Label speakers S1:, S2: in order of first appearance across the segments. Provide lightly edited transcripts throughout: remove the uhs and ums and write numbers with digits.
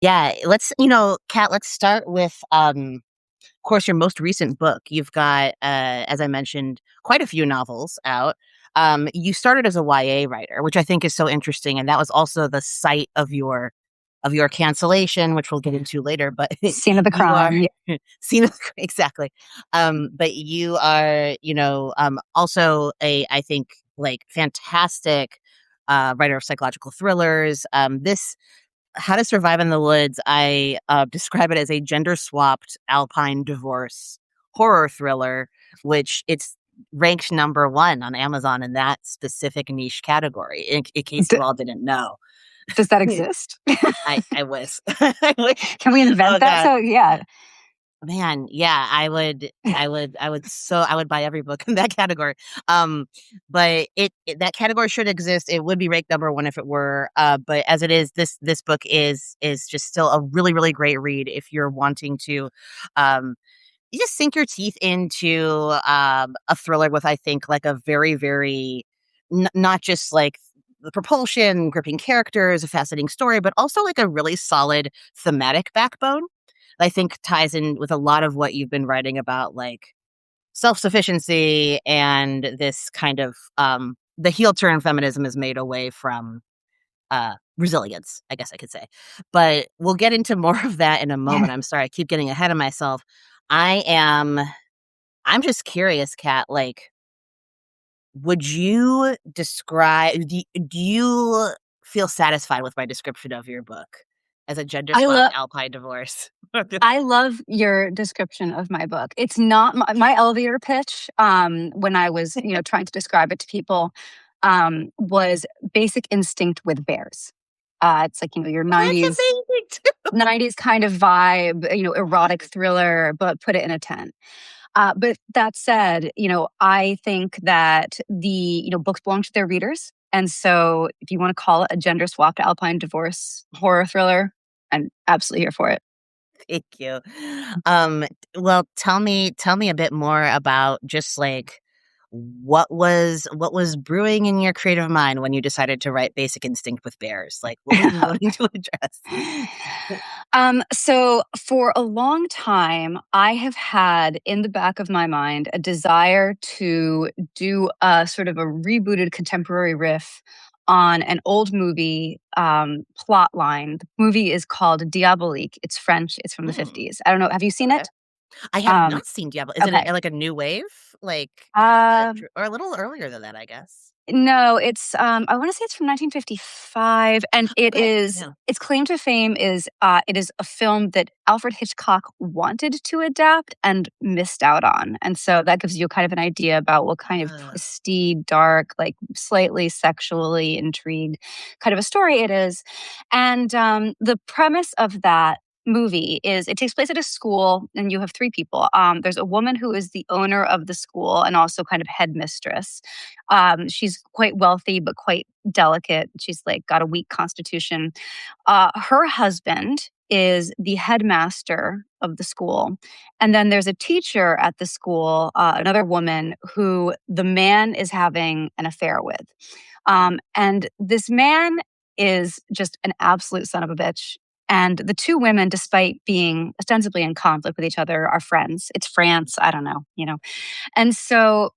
S1: Yeah, Kat, let's start with, of course, your most recent book. You've got, as I mentioned, quite a few novels out. You started as a YA writer, which I think is so interesting, and that was also the site of your cancellation, which we'll get into later. But
S2: Scene of the
S1: you are
S2: crime.
S1: seen exactly. But you are, also a, I think, like fantastic writer of psychological thrillers. This How to Survive in the Woods, I describe it as a gender swapped alpine divorce horror thriller, which it's ranked number one on Amazon in that specific niche category, in case you
S2: D-
S1: all didn't know.
S2: does that exist?
S1: I wish. I wish.
S2: Can we invent
S1: Oh
S2: that?
S1: God.
S2: So yeah.
S1: Man, yeah, I would buy every book in that category. But that category should exist. It would be ranked number one if it were. But as it is, this book is just still a really, really great read if you're wanting to, um, you just sink your teeth into a thriller with, I think, like a very, very not just like the propulsion, gripping characters, a fascinating story, but also like a really solid thematic backbone. I think ties in with a lot of what you've been writing about, like self-sufficiency and this kind of the heel turn feminism is made away from resilience, I guess I could say. But we'll get into more of that in a moment. I'm sorry, I keep getting ahead of myself. I am I'm just curious, Kat, like, would you describe do you feel satisfied with my description of your book as a gender
S2: I
S1: swapped
S2: love
S1: alpine divorce?
S2: I love your description of my book. It's not my elevator pitch, when I was, trying to describe it to people, was Basic Instinct with bears. It's like, your
S1: Well, that's
S2: 90s
S1: amazing too.
S2: 90s kind of vibe, erotic thriller, but put it in a tent. But that said, I think that the, books belong to their readers. And so if you want to call it a gender swapped alpine divorce horror thriller, I'm absolutely here for it.
S1: Thank you. Um, well, tell me a bit more about just like what was brewing in your creative mind when you decided to write Basic Instinct with bears? Like, what were you wanting to address?
S2: So for a long time, I have had in the back of my mind a desire to do a sort of a rebooted contemporary riff on an old movie plot line. The movie is called Diabolique. It's French. It's from the
S1: Hmm,
S2: 50s. I don't know. Have you seen
S1: okay.
S2: it?
S1: I have
S2: Um,
S1: not seen Diablo. Is it
S2: okay.
S1: like a new wave? Like,
S2: Um,
S1: or a little earlier than that, I guess.
S2: No, it's I want to say it's from 1955, and
S1: Okay, yeah.
S2: its claim to fame is it is a film that Alfred Hitchcock wanted to adapt and missed out on. And so that gives you kind of an idea about what kind of
S1: Uh,
S2: twisty, dark, like slightly sexually intrigued kind of a story it is. And the premise of that movie is it takes place at a school, and you have three people. There's a woman who is the owner of the school and also kind of headmistress. She's quite wealthy, but quite delicate. She's like got a weak constitution. Her husband is the headmaster of the school. And then there's a teacher at the school, another woman who the man is having an affair with. And this man is just an absolute son of a bitch. And the two women, despite being ostensibly in conflict with each other, are friends. It's France. I don't know, And so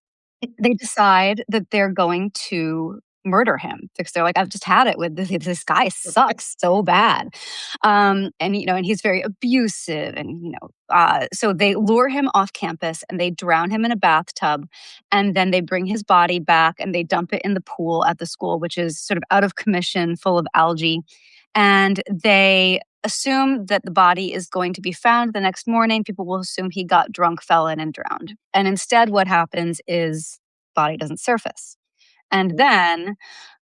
S2: they decide that they're going to murder him because they're like, I've just had it with this guy sucks so bad. And he's very abusive. And, so they lure him off campus and they drown him in a bathtub. And then they bring his body back and they dump it in the pool at the school, which is sort of out of commission, full of algae. And they assume that the body is going to be found the next morning. People will assume he got drunk, fell in, and drowned. And instead, what happens is body doesn't surface. And then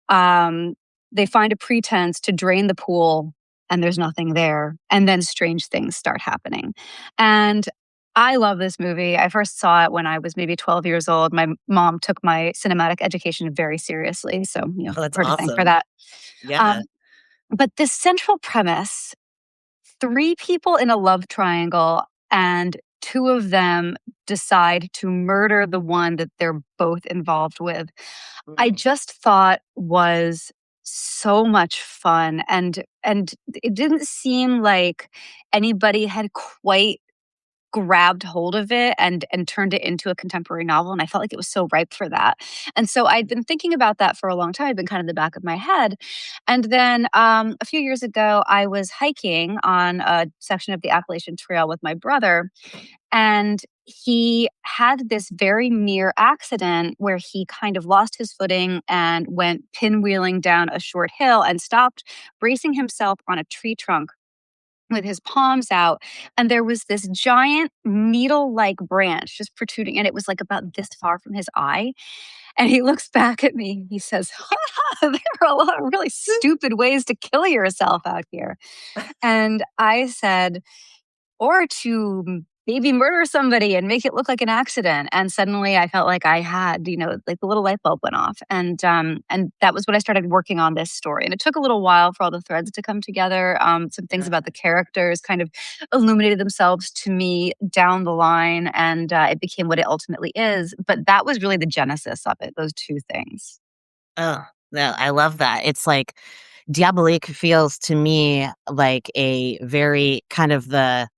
S2: um, they find a pretense to drain the pool, and there's nothing there. And then strange things start happening. And I love this movie. I first saw it when I was maybe 12 years old. My mom took my cinematic education very seriously. So,
S1: oh, that's
S2: her to thank for
S1: awesome.
S2: that.
S1: Yeah.
S2: Um, but this central premise, three people in a love triangle, and two of them decide to murder the one that they're both involved with. I
S1: Mm.
S2: just thought was so much fun, and it didn't seem like anybody had quite grabbed hold of it and turned it into a contemporary novel, and I felt like it was so ripe for that. And so I'd been thinking about that for a long time. It'd been kind of in the back of my head. And then a few years ago, I was hiking on a section of the Appalachian Trail with my brother, and he had this very near accident where he kind of lost his footing and went pinwheeling down a short hill and stopped, bracing himself on a tree trunk with his palms out. And there was this giant needle like branch just protruding, and it was like about this far from his eye. And he looks back at me and he says, there are a lot of really stupid ways to kill yourself out here. And I said, or to maybe murder somebody and make it look like an accident. And suddenly I felt like I had, like the little light bulb went off. And that was when I started working on this story. And it took a little while for all the threads to come together. Some things about the characters kind of illuminated themselves to me down the line, and it became what it ultimately is. But that was really the genesis of it, those two things.
S1: Oh, no, I love that. It's like Diabolique feels to me like a very kind of the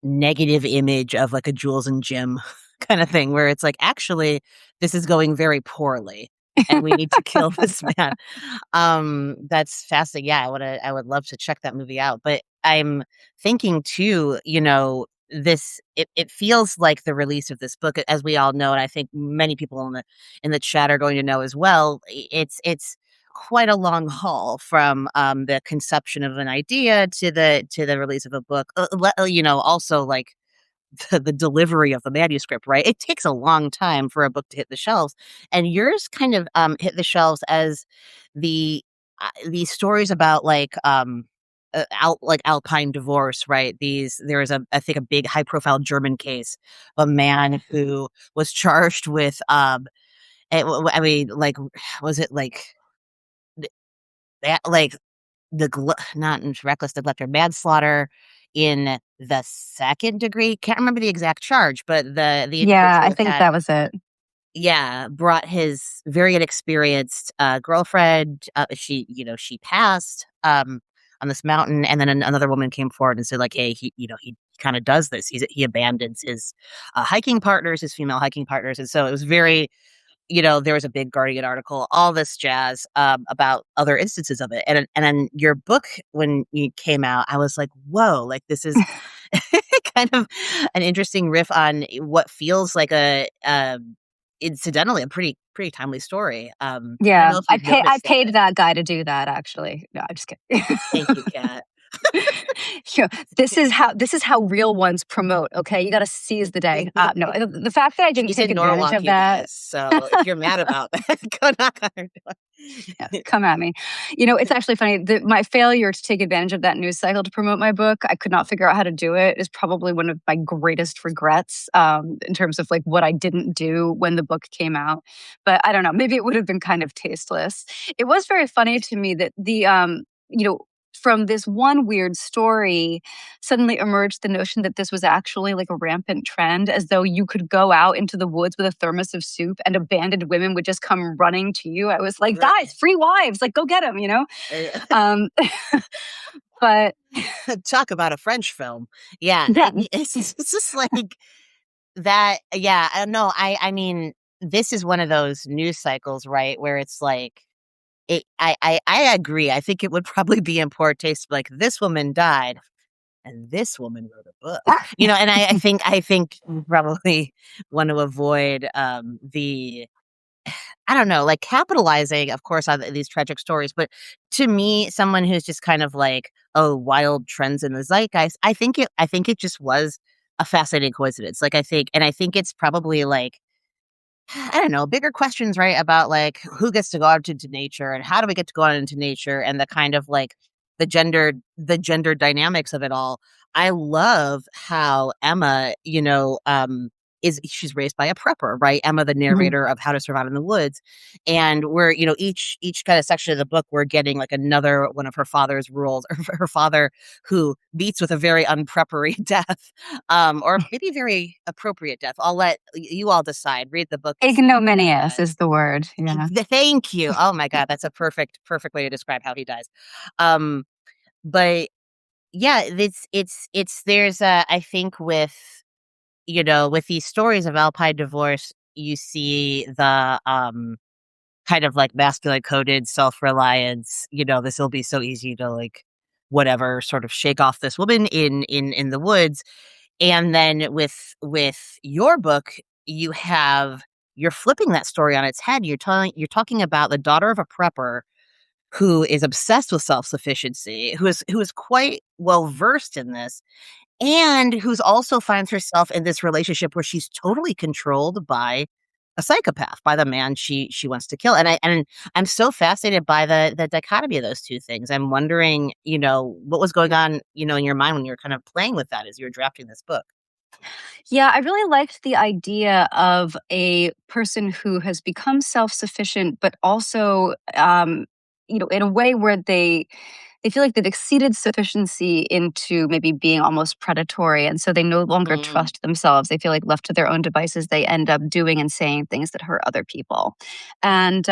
S1: negative image of like a Jules and Jim kind of thing, where it's like, actually, this is going very poorly and we need to kill this man. That's fascinating. Yeah, I would love to check that movie out. But I'm thinking too, it feels like the release of this book, as we all know, and I think many people in the chat are going to know as well. It's quite a long haul from the conception of an idea to the release of a book. Also like the delivery of the manuscript, right? It takes a long time for a book to hit the shelves, and yours kind of hit the shelves as these stories about like Alpine divorce, right? There is I think a big high profile German case of a man who was charged with I mean, like, was it like that, like not in reckless neglect or manslaughter in the second degree? Can't remember the exact charge, but the
S2: Yeah, I
S1: individual
S2: think
S1: had,
S2: that was it.
S1: yeah, brought his very inexperienced girlfriend. She passed on this mountain, and then another woman came forward and said, like, hey, he kind of does this. He abandons his hiking partners, his female hiking partners, and so it was very, there was a big Guardian article, all this jazz about other instances of it. And then your book, when you came out, I was like, whoa, like this is kind of an interesting riff on what feels like incidentally, a pretty timely story. I don't
S2: Yeah,
S1: know if you've
S2: I
S1: noticed
S2: paid
S1: that.
S2: that guy to do that, actually. No, I'm just kidding.
S1: Thank you, Kat.
S2: You know, this is how real ones promote, okay? You gotta seize the day. No, the fact that I didn't
S1: She's
S2: take
S1: in
S2: advantage
S1: Norwalk,
S2: of
S1: you
S2: that.
S1: guys. So if you're mad about that, go knock on her
S2: Yeah,
S1: door.
S2: come at me. It's actually funny. My failure to take advantage of that news cycle to promote my book, I could not figure out how to do it, is probably one of my greatest regrets in terms of like what I didn't do when the book came out. But I don't know. Maybe it would have been kind of tasteless. It was very funny to me that you know, from this one weird story suddenly emerged the notion that this was actually like a rampant trend, as though you could go out into the woods with a thermos of soup and abandoned women would just come running to you. I was like,
S1: Right.
S2: guys, free wives, like go get them. Um, but
S1: Talk about a French film. Yeah,
S2: yeah,
S1: it's just like that. Yeah, I don't know. I mean, this is one of those news cycles, right, where it's like I agree. I think it would probably be in poor taste, like this woman died and this woman wrote a book. And I think we probably want to avoid the I don't know, like capitalizing, of course, on these tragic stories. But to me, someone who's just kind of like, oh, wild trends in the zeitgeist, I think it just was a fascinating coincidence. I think it's probably like, I don't know, bigger questions, right? About like who gets to go out into nature and how do we get to go out into nature and the kind of like the gender dynamics of it all. I love how Emma, is she's raised by a prepper, right? Emma, the
S2: Mhm.
S1: narrator of How to Survive in the Woods. And we're, each kind of section of the book, we're getting like another one of her father's rules, or her father who meets with a very unpreppery death, or maybe very appropriate death. I'll let you all decide. Read the book and see how he
S2: Ignominious
S1: dies.
S2: is the word. Yeah.
S1: Thank you. Oh my God, that's a perfect way to describe how he dies. Um, but yeah, it's there's I think with with these stories of Alpine divorce, you see the kind of like masculine coded self-reliance, this will be so easy to like whatever sort of shake off this woman in the woods. And then with your book, you're flipping that story on its head. You're talking about the daughter of a prepper who is obsessed with self-sufficiency, who is quite well versed in this, and who's also finds herself in this relationship where she's totally controlled by a psychopath, by the man she wants to kill. And I'm so fascinated by the dichotomy of those two things. I'm wondering, what was going on, in your mind when you were kind of playing with that as you were drafting this book.
S2: Yeah, I really liked the idea of a person who has become self-sufficient, but also, in a way where they feel like they've exceeded sufficiency into maybe being almost predatory, and so they no longer
S1: Mm,
S2: trust themselves. They feel like left to their own devices, they end up doing and saying things that hurt other people, and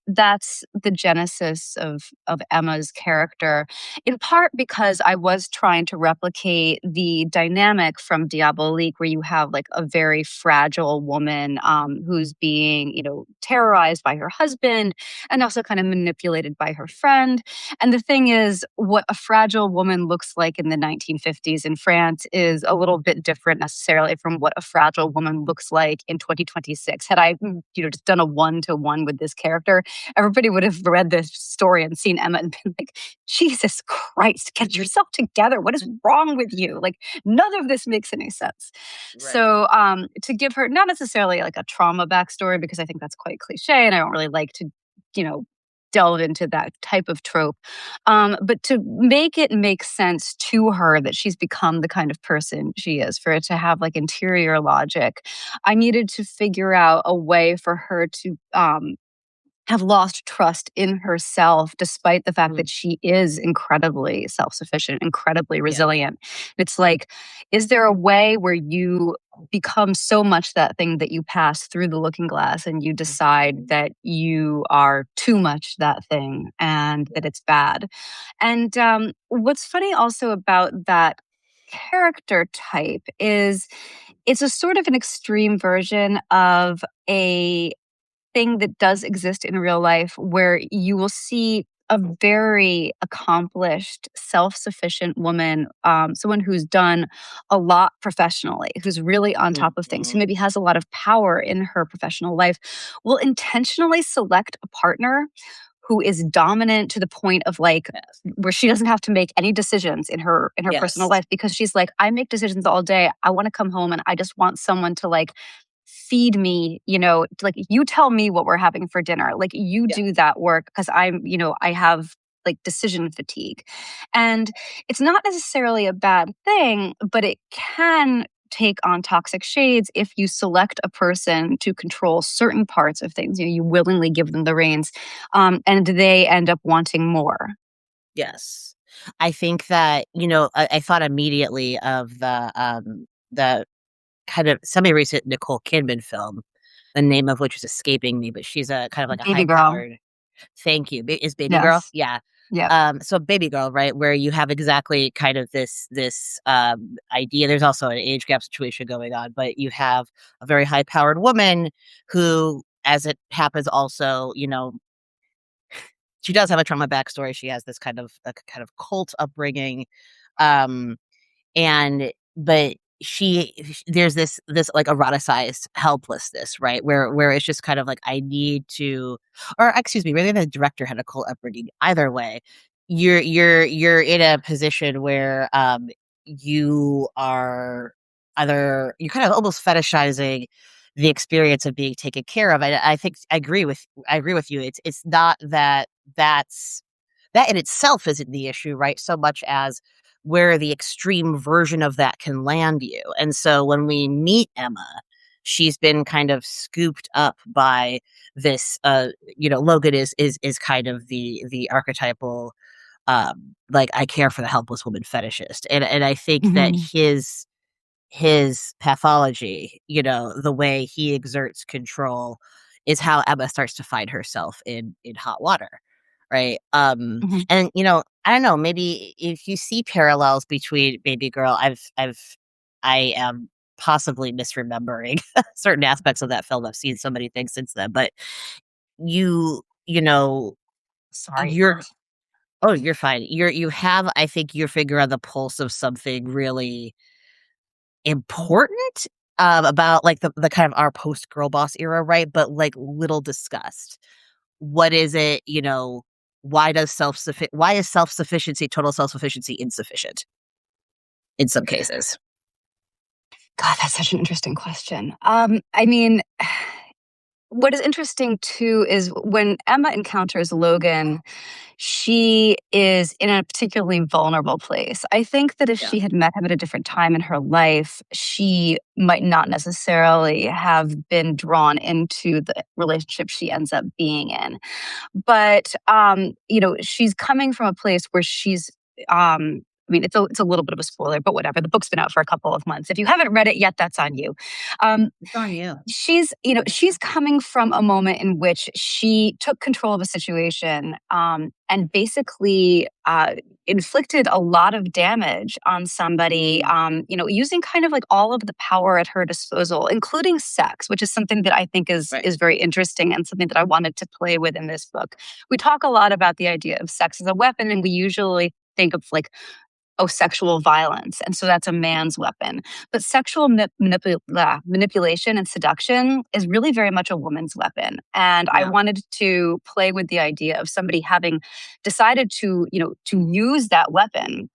S2: that's the genesis of Emma's character. In part because I was trying to replicate the dynamic from Diabolique, where you have like a very fragile woman who's being, terrorized by her husband and also kind of manipulated by her friend. And the thing is, what a fragile woman looks like in the 1950s in France is a little bit different necessarily from what a fragile woman looks like in 2026. Had I, just done a one-to-one with this character, everybody would have read this story and seen Emma and been like, Jesus Christ, get yourself together. What is wrong with you? Like, none of this makes any sense.
S1: right.
S2: So, to give her not necessarily like a trauma backstory, because I think that's quite cliche and I don't really like to, you know, delve into that type of trope. But to make it make sense to her that she's become the kind of person she is, for it to have like interior logic, I needed to figure out a way for her to have lost trust in herself despite the fact
S1: Mm,
S2: that she is incredibly self-sufficient, incredibly
S1: yeah.
S2: resilient. It's like, is there a way where you become so much that thing that you pass through the looking glass and you decide
S1: Mhm.
S2: that you are too much that thing and that it's bad? And what's funny also about that character type is it's a sort of an extreme version of a thing that does exist in real life where you will see a very accomplished, self-sufficient woman, someone who's done a lot professionally, who's really on top of things, who
S1: Mhm.
S2: maybe has a lot of power in her professional life, will intentionally select a partner who is dominant to the point of like
S1: Yes.
S2: where she doesn't have to make any decisions in her personal
S1: Yes.
S2: life, because she's like, I make decisions all day. I want to come home and I just want someone to like feed me, like you tell me what we're having for dinner. Like you
S1: Yeah.
S2: do that work because I have like decision fatigue. And it's not necessarily a bad thing, but it can take on toxic shades if you select a person to control certain parts of things. You willingly give them the reins, and they end up wanting more.
S1: Yes. I think that, I thought immediately of the kind of semi-recent Nicole Kidman film, the name of which is escaping me, but she's a kind of like a
S2: Baby girl.
S1: high-powered. Thank you. Is Baby Girl?
S2: Yes.
S1: Yeah.
S2: Yep.
S1: So Baby Girl, right, where you have exactly kind of this idea. There's also an age gap situation going on, but you have a very high-powered woman who, as it happens also, she does have a trauma backstory. She has this kind of a kind of cult upbringing, um, and but there's this like eroticized helplessness, right? Where it's just kind of like I need to, or excuse me, maybe the director had a cult upbringing. Either way, you're in a position where you are either you're kind of almost fetishizing the experience of being taken care of. I think I agree with you. It's not that in itself isn't the issue, right? So much as where the extreme version of that can land you. And so when we meet Emma, she's been kind of scooped up by this, Logan is kind of the archetypal, like, I care for the helpless woman fetishist, and I think that
S2: Mhm.
S1: his pathology, the way he exerts control is how Emma starts to find herself in hot water, right?
S2: Mhm.
S1: And I don't know, maybe if you see parallels between Baby Girl, I am possibly misremembering certain aspects of that film. I've seen so many things since then, but you know,
S2: Sorry.
S1: you're oh, you're fine. You have, I think, your finger on the pulse of something really important, about, like, the kind of our post girl boss era, right? But, like, little discussed. What is it, why is self-sufficiency, total self-sufficiency, insufficient in some cases?
S2: God, that's such an interesting question. I mean, what is interesting too is when Emma encounters Logan, she is in a particularly vulnerable place. I think that if
S1: Yeah,
S2: she had met him at a different time in her life, she might not necessarily have been drawn into the relationship she ends up being in. But she's coming from a place where she's I mean, it's a little bit of a spoiler, but whatever. The book's been out for a couple of months. If you haven't read it yet, that's on you. Um,
S1: it's on you.
S2: she's coming from a moment in which she took control of a situation, and basically inflicted a lot of damage on somebody,
S1: Mhm.
S2: using kind of like all of the power at her disposal, including sex, which is something that I think is
S1: Right.
S2: is very interesting and something that I wanted to play with in this book. We talk a lot about the idea of sex as a weapon, and we usually think of like, oh, sexual violence. And so that's a man's weapon. But sexual manipulation and seduction is really very much a woman's weapon. And I
S1: Yeah.
S2: wanted to play with the idea of somebody having decided to use that weapon.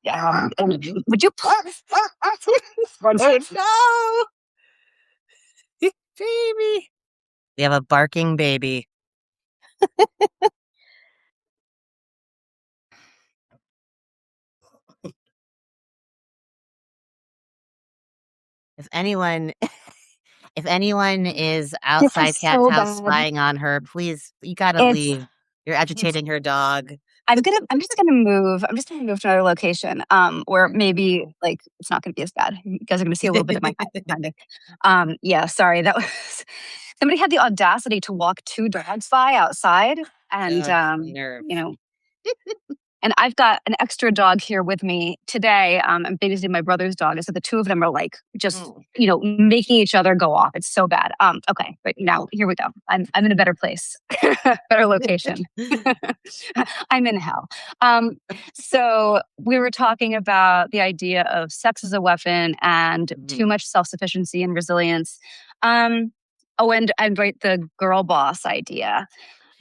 S2: Would you please run
S1: Oh, no! Baby. We have a barking baby. If anyone if anyone is
S2: This is
S1: outside Kat's
S2: so
S1: house
S2: bad.
S1: spying on her, please, you gotta
S2: It's
S1: leave. You're
S2: it's
S1: agitating her dog.
S2: I'm just gonna move. I'm just gonna move to another location, where maybe like it's not gonna be as bad. You guys are gonna see a little bit of my cat behind me. Yeah, sorry. That was somebody had the audacity to walk two dogs by outside, and
S1: Ugh, nerve.
S2: you know, and I've got an extra dog here with me today. I'm babysitting my brother's dog, and so the two of them are like just
S1: Mm.
S2: making each other go off. It's so bad. Okay, but now here we go. I'm in a better place, better location. I'm in hell. Um, so we were talking about the idea of sex as a weapon and too
S1: Mhm.
S2: much self sufficiency and resilience. Um, oh, and right, the girl boss idea.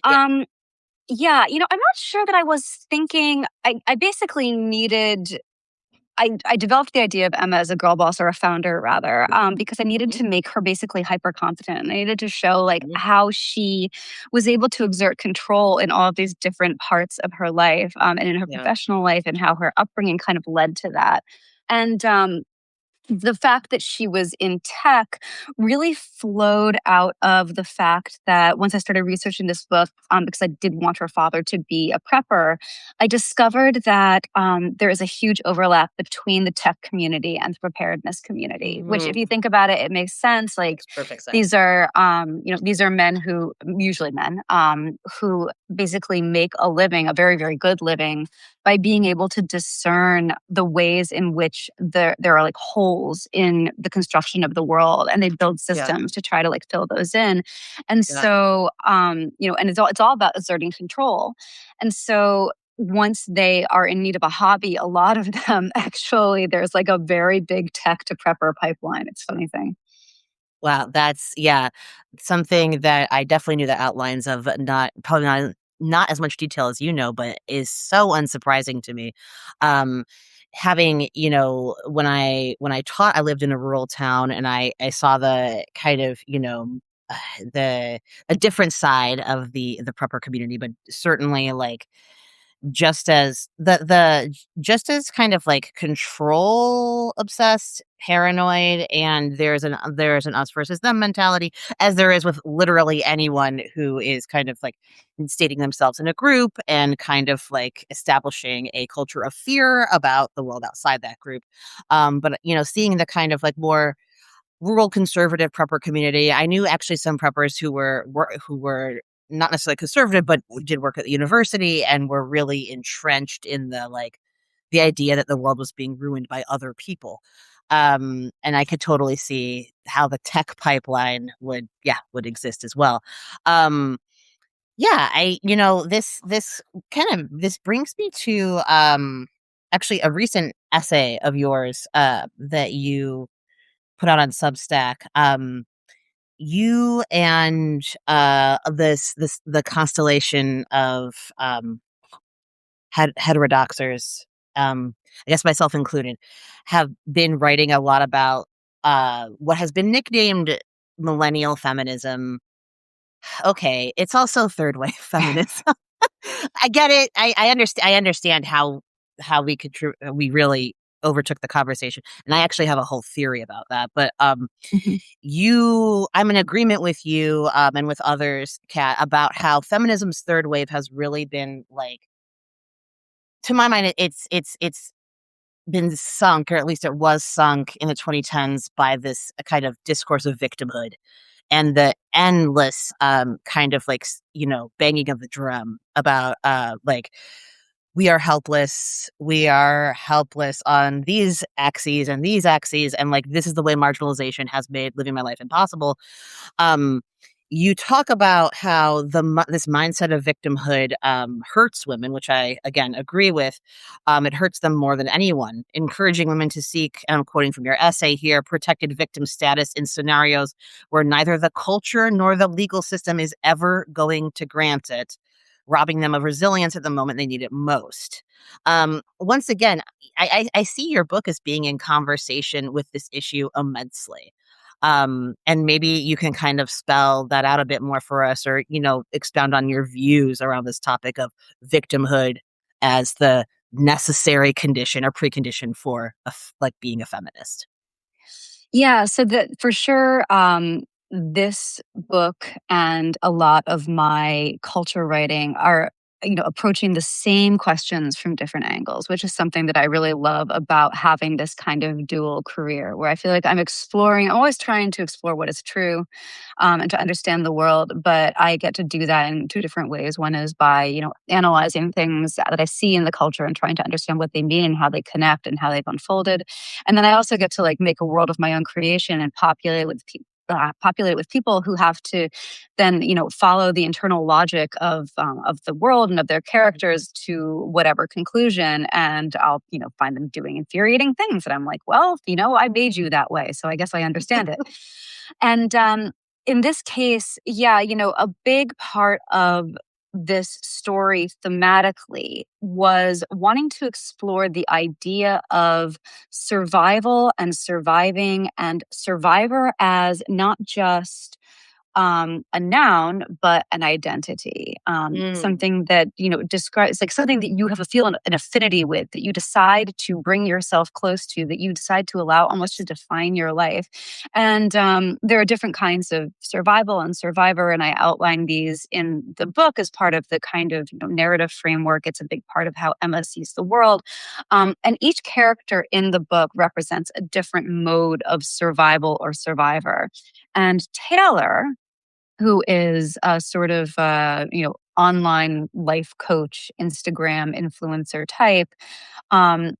S1: Yeah.
S2: Um, yeah, I'm not sure that I was thinking. I basically needed. I developed the idea of Emma as a girl boss or a founder rather, because I needed
S1: Mhm,
S2: to make her basically hyper confident. I needed to show like
S1: mhm.
S2: how she was able to exert control in all of these different parts of her life, and in her
S1: Yeah.
S2: professional life, and how her upbringing kind of led to that. And the fact that she was in tech really flowed out of the fact that once I started researching this book, because I did want her father to be a prepper, I discovered that there is a huge overlap between the tech community and the preparedness community. Which, if
S1: Mhm.
S2: you think about it, it makes sense. Like
S1: Makes perfect
S2: these
S1: sense.
S2: are, these are men who, usually men, who basically make a living, a very, very good living, by being able to discern the ways in which there are like holes in the construction of the world, and they build
S1: Yeah,
S2: systems to try to like fill those in. And
S1: yeah.
S2: so and it's all about asserting control. And so once they are in need of a hobby, a lot of them actually, there's like a very big tech to prepper pipeline. It's a funny thing.
S1: Wow, that's, yeah, something that I definitely knew the outlines of, not probably not as much detail as but is so unsurprising to me. Um, having, when I taught, I lived in a rural town, and I saw the kind of, the a different side of the prepper community, but certainly, like, just as the just as kind of like control obsessed, paranoid, and there's an us versus them mentality as there is with literally anyone who is kind of like stating themselves in a group and kind of like establishing a culture of fear about the world outside that group. But seeing the kind of like more rural conservative prepper community. I knew actually some preppers who were not necessarily conservative, but did work at the university and were really entrenched in the idea that the world was being ruined by other people. And I could totally see how the tech pipeline would exist as well. Um, yeah, this brings me to actually a recent essay of yours that you put out on Substack. You and this the constellation of heterodoxers, I guess myself included, have been writing a lot about what has been nicknamed millennial feminism. Okay, it's also third wave feminism. I get it. I understand. I understand how we really overtook the conversation, and I actually have a whole theory about that. But
S2: Mhm.
S1: I'm in agreement with you and with others, Kat, about how feminism's third wave has really been like, to my mind, it's been sunk, or at least it was sunk in the 2010s by this kind of discourse of victimhood and the endless kind of like banging of the drum about we are helpless on these axes, and like this is the way marginalization has made living my life impossible. um, you talk about how this mindset of victimhood hurts women, which I again agree with. It hurts them more than anyone, encouraging women to seek, and I'm quoting from your essay here, protected victim status in scenarios where neither the culture nor the legal system is ever going to grant it, robbing them of resilience at the moment they need it most. Once again, I see your book as being in conversation with this issue immensely. And maybe you can kind of spell that out a bit more for us, or expound on your views around this topic of victimhood as the necessary condition or precondition for like being a feminist.
S2: Yeah, so that for sure, this book and a lot of my culture writing are, approaching the same questions from different angles, which is something that I really love about having this kind of dual career where I feel like I'm always trying to explore what is true, and to understand the world. But I get to do that in two different ways. One is by, analyzing things that I see in the culture and trying to understand what they mean and how they connect and how they've unfolded. And then I also get to like make a world of my own creation and populate it with people who have to then follow the internal logic of the world and of their characters to whatever conclusion, and I'll find them doing infuriating things and I'm like, well, I made you that way, so I guess I understand it. And in this case, yeah, a big part of this story thematically was wanting to explore the idea of survival and surviving, and survivor as not just a noun, but an identity,
S1: Mm.
S2: something that describes like something that you have an affinity with, that you decide to bring yourself close to, that you decide to allow almost to define your life. And there are different kinds of survival and survivor, and I outline these in the book as part of the kind of narrative framework. It's a big part of how Emma sees the world, and each character in the book represents a different mode of survival or survivor. And Taylor, who is a sort of online life coach, Instagram influencer type, um,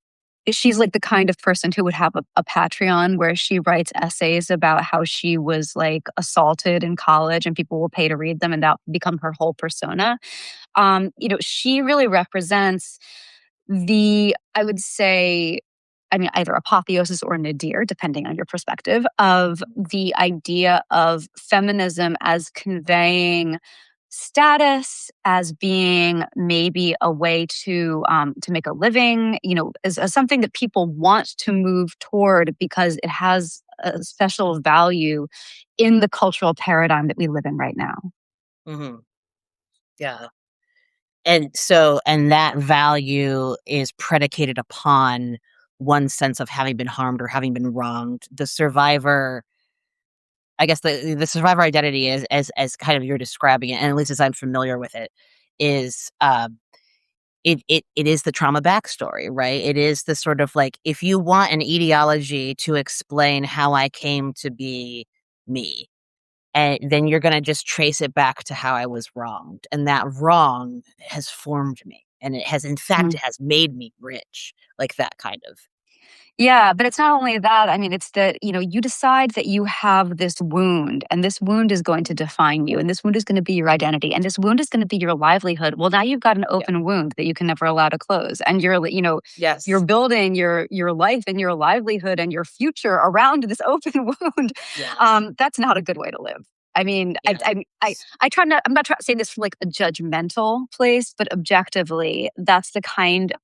S2: she's like the kind of person who would have a Patreon where she writes essays about how she was like assaulted in college and people will pay to read them and that become her whole persona. She really represents I would say, I mean, either apotheosis or nadir, depending on your perspective, of the idea of feminism as conveying status, as being maybe a way to make a living, as something that people want to move toward because it has a special value in the cultural paradigm that we live in right now.
S1: Hmm. Yeah. and that value is predicated upon one sense of having been harmed or having been wronged. The survivor, I guess the survivor identity is as kind of you're describing it, and at least as I'm familiar with it, is it is the trauma backstory, right? It is the sort of like, if you want an etiology to explain how I came to be me, and then you're gonna just trace it back to how I was wronged, and that wrong has formed me, and it has, in fact, it has made me rich, like that kind of.
S2: Yeah, but it's not only that. I mean, it's that, you decide that you have this wound, and this wound is going to define you, and this wound is going to be your identity, and this wound is going to be your livelihood. Well, now you've got an
S1: Yeah.
S2: open wound that you can never allow to close. And you're
S1: Yes.
S2: building your life and your livelihood and your future around this open wound.
S1: Yes.
S2: That's not a good way to live. I mean,
S1: Yes.
S2: I try not. I'm not saying this from like a judgmental place, but objectively, that's the kind.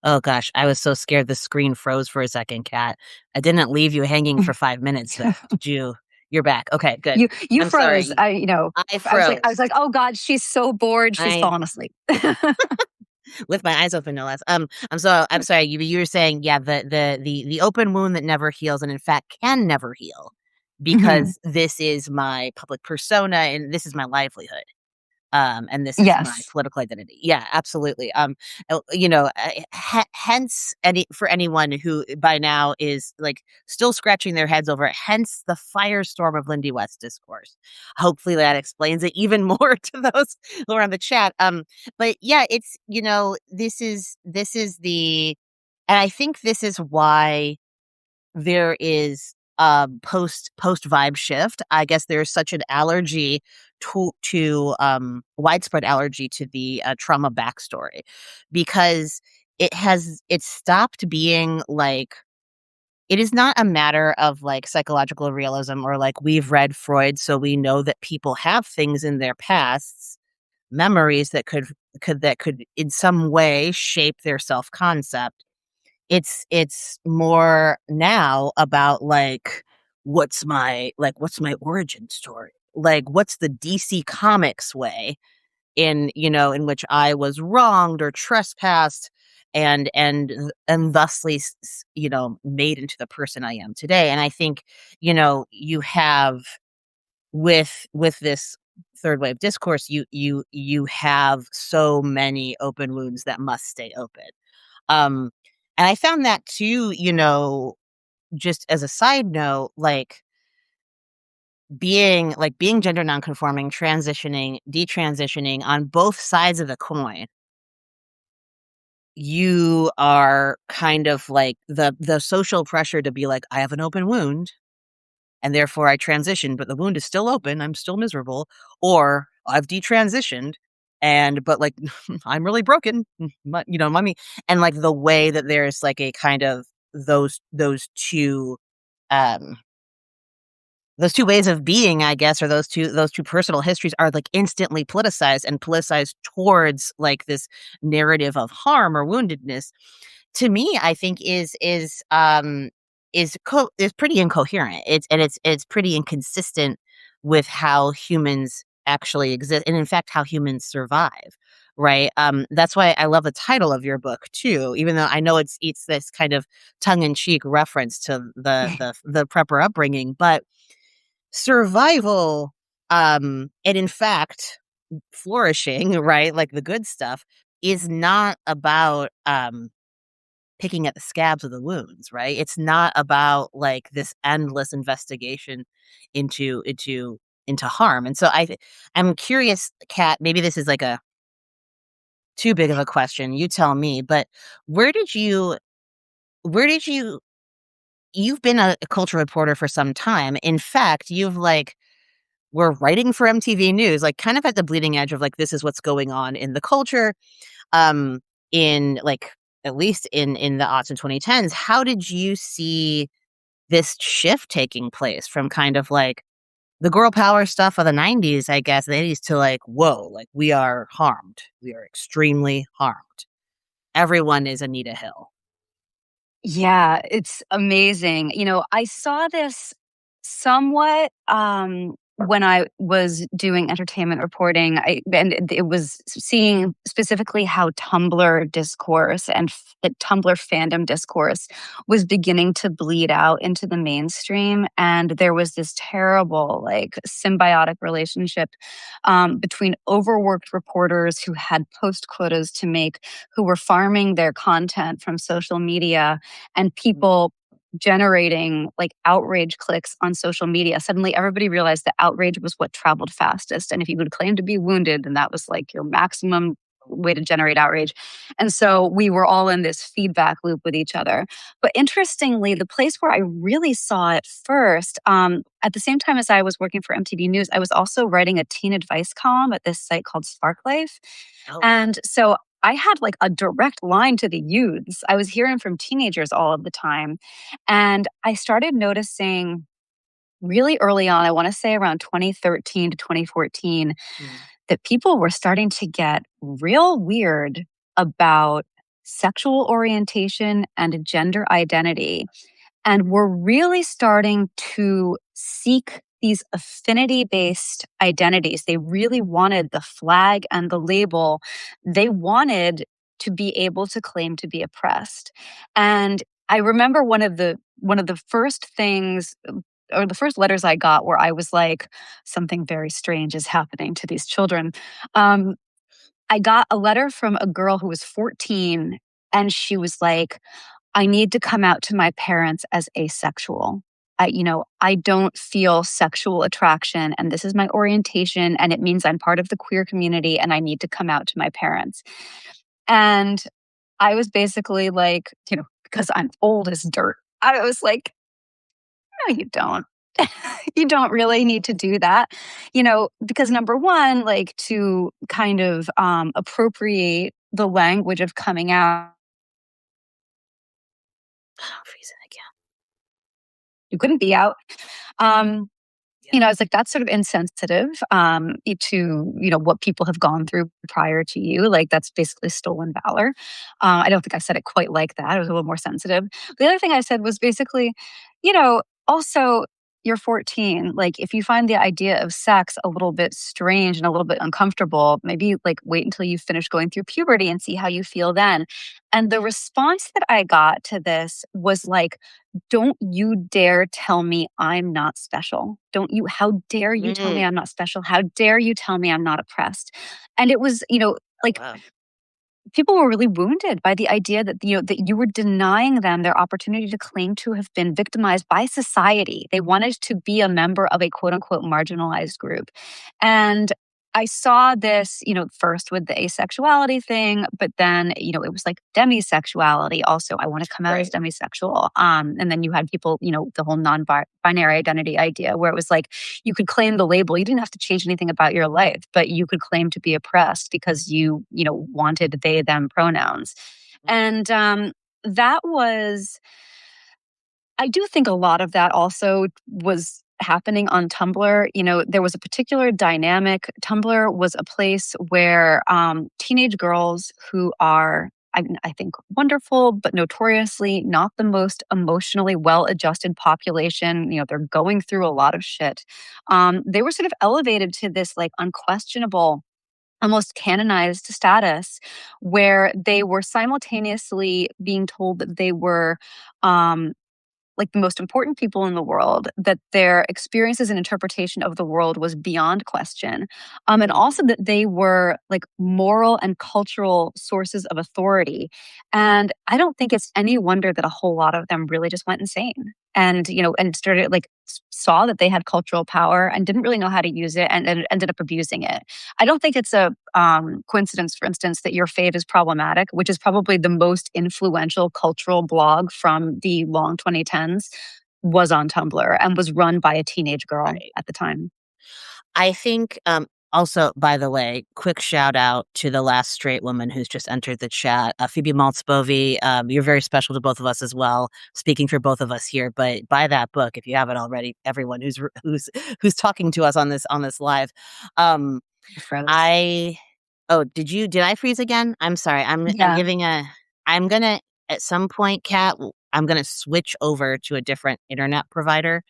S1: Oh gosh, I was so scared the screen froze for a second, Kat. I didn't leave you hanging for 5 minutes, though. Did you? You're back. Okay, good.
S2: You
S1: I'm
S2: froze.
S1: sorry. I
S2: I was
S1: froze.
S2: like, "Oh god, she's so bored, she's
S1: I
S2: fallen asleep."
S1: with my eyes open, no less. I'm sorry, you were saying, yeah, the open wound that never heals and in fact can never heal
S2: Mhm.
S1: because this is my public persona and this is my livelihood. And this is my
S2: Yes.
S1: political identity. Yeah, absolutely. Hence, for anyone who by now is like still scratching their heads over it, hence the firestorm of Lindy West discourse. Hopefully, that explains it even more to those who are on the chat. But yeah, it's this is the, and I think this is why there is post vibe shift. I guess there's such an allergy to widespread allergy to the trauma backstory because it's stopped being like, it is not a matter of like psychological realism or like we've read Freud so we know that people have things in their pasts, memories that could in some way shape their self-concept. It's more now about like, what's my origin story? Like, what's the DC Comics way in which I was wronged or trespassed and thusly made into the person I am today. And I think, you have with this third wave discourse, you have so many open wounds that must stay open. um, and I found that too, just as a side note, being gender nonconforming, transitioning, detransitioning on both sides of the coin, you are kind of like the social pressure to be like, I have an open wound and therefore I transitioned, but the wound is still open. I'm still miserable. Or I've detransitioned but like I'm really broken. Mommy. And like the way that there's like a kind of those two um those two ways of being, I guess, or those two personal histories are like instantly politicized and politicized towards like this narrative of harm or woundedness. To me, I think is pretty incoherent. It's pretty inconsistent with how humans actually exist, and in fact, how humans survive. Right. That's why I love the title of your book too, even though I know it's this kind of tongue in cheek reference to the prepper upbringing, but survival, and in fact, flourishing, right, like the good stuff, is not about, picking at the scabs of the wounds, right? It's not about, like, this endless investigation into harm, and so I'm curious, Kat, maybe this is, like, a too big of a question, you tell me, but where did you where did you you've been a culture reporter for some time. In fact, you've, like, were writing for MTV News, like, kind of at the bleeding edge of, like, this is what's going on in the culture, um, in, like, at least in the aughts and 2010s. How did you see this shift taking place from kind of, like, the girl power stuff of the '90s, I guess, the '80s to, like, "Whoa, like, we are harmed. We are extremely harmed. Everyone is Anita Hill."
S2: Yeah, it's amazing. I saw this. Somewhat, when I was doing entertainment reporting, it was seeing specifically how Tumblr discourse and Tumblr fandom discourse was beginning to bleed out into the mainstream, and there was this terrible, like, symbiotic relationship between overworked reporters who had post quotas to make, who were farming their content from social media, and people generating like outrage clicks on social media. Suddenly everybody realized that outrage was what traveled fastest. And if you could claim to be wounded, then that was like your maximum way to generate outrage. And so we were all in this feedback loop with each other. But interestingly, the place where I really saw it first, at the same time as I was working for MTV News, I was also writing a teen advice column at this site called Spark Life.
S1: Oh, wow.
S2: And so I had like a direct line to the youths. I was hearing from teenagers all of the time. And I started noticing really early on, I want to say around 2013 to 2014,
S1: Mm.
S2: that people were starting to get real weird about sexual orientation and gender identity. And we're really starting to seek these affinity based identities. They really wanted the flag and the label. They wanted to be able to claim to be oppressed. And I remember one of the first things or the first letters I got where I was like, something very strange is happening to these children. Um, I got a letter from a girl who was 14, and she was like, I need to come out to my parents as asexual. I don't feel sexual attraction, and this is my orientation, and it means I'm part of the queer community, and I need to come out to my parents. And I was basically like, because I'm old as dirt, I was like, no, you don't. You don't really need to do that, because number one, like to kind of appropriate the language of coming out,
S1: Oh, freezing again.
S2: you couldn't be out. Um,
S1: Yeah.
S2: I was like, that's sort of insensitive to, what people have gone through prior to you. Like, that's basically stolen valor. I don't think I said it quite like that. It was a little more sensitive. The other thing I said was basically, also, you're 14. Like, if you find the idea of sex a little bit strange and a little bit uncomfortable, maybe like wait until you finish going through puberty and see how you feel then. And the response that I got to this was like, don't you dare tell me I'm not special. How dare you tell me
S1: Mm.
S2: I'm not special? How dare you tell me I'm not oppressed? And it was,
S1: Oh,
S2: like
S1: wow.
S2: people were really wounded by the idea that that you were denying them their opportunity to claim to have been victimized by society. They wanted to be a member of a quote unquote marginalized group. And I saw this, first with the asexuality thing, but then, it was like demisexuality also. I want to come out as
S1: Right.
S2: demisexual. And then you had people, the whole non-binary identity idea where it was like you could claim the label. You didn't have to change anything about your life, but you could claim to be oppressed because you wanted they, them pronouns.
S1: Mm.
S2: And that was, I do think a lot of that also was happening on Tumblr. There was a particular dynamic. Tumblr was a place where teenage girls who are, I think, wonderful, but notoriously not the most emotionally well adjusted population. They're going through a lot of shit. They were sort of elevated to this like unquestionable, almost canonized status where they were simultaneously being told that they were um, like the most important people in the world, that their experiences and interpretation of the world was beyond question. And
S1: Mhm.
S2: also that they were like moral and cultural sources of authority. And I don't think it's any wonder that a whole lot of them really just went insane and, and started like saw that they had cultural power and didn't really know how to use it and ended up abusing it. I don't think it's a coincidence, for instance, that your fave is problematic, which is probably the most influential cultural blog from the long 2010s, was on Tumblr and was run by a teenage girl
S1: Right.
S2: at the time.
S1: I think, also, by the way, quick shout out to the last straight woman who's just entered the chat, Phoebe Maltz-Bovey. You're very special to both of us as well, speaking for both of us here. But buy that book if you haven't already. Everyone who's talking to us on this live. Um,
S2: I froze.
S1: I oh, did I freeze again? I'm sorry. I'm
S2: Yeah.
S1: giving a. I'm gonna at some point, Kat. I'm gonna switch over to a different internet provider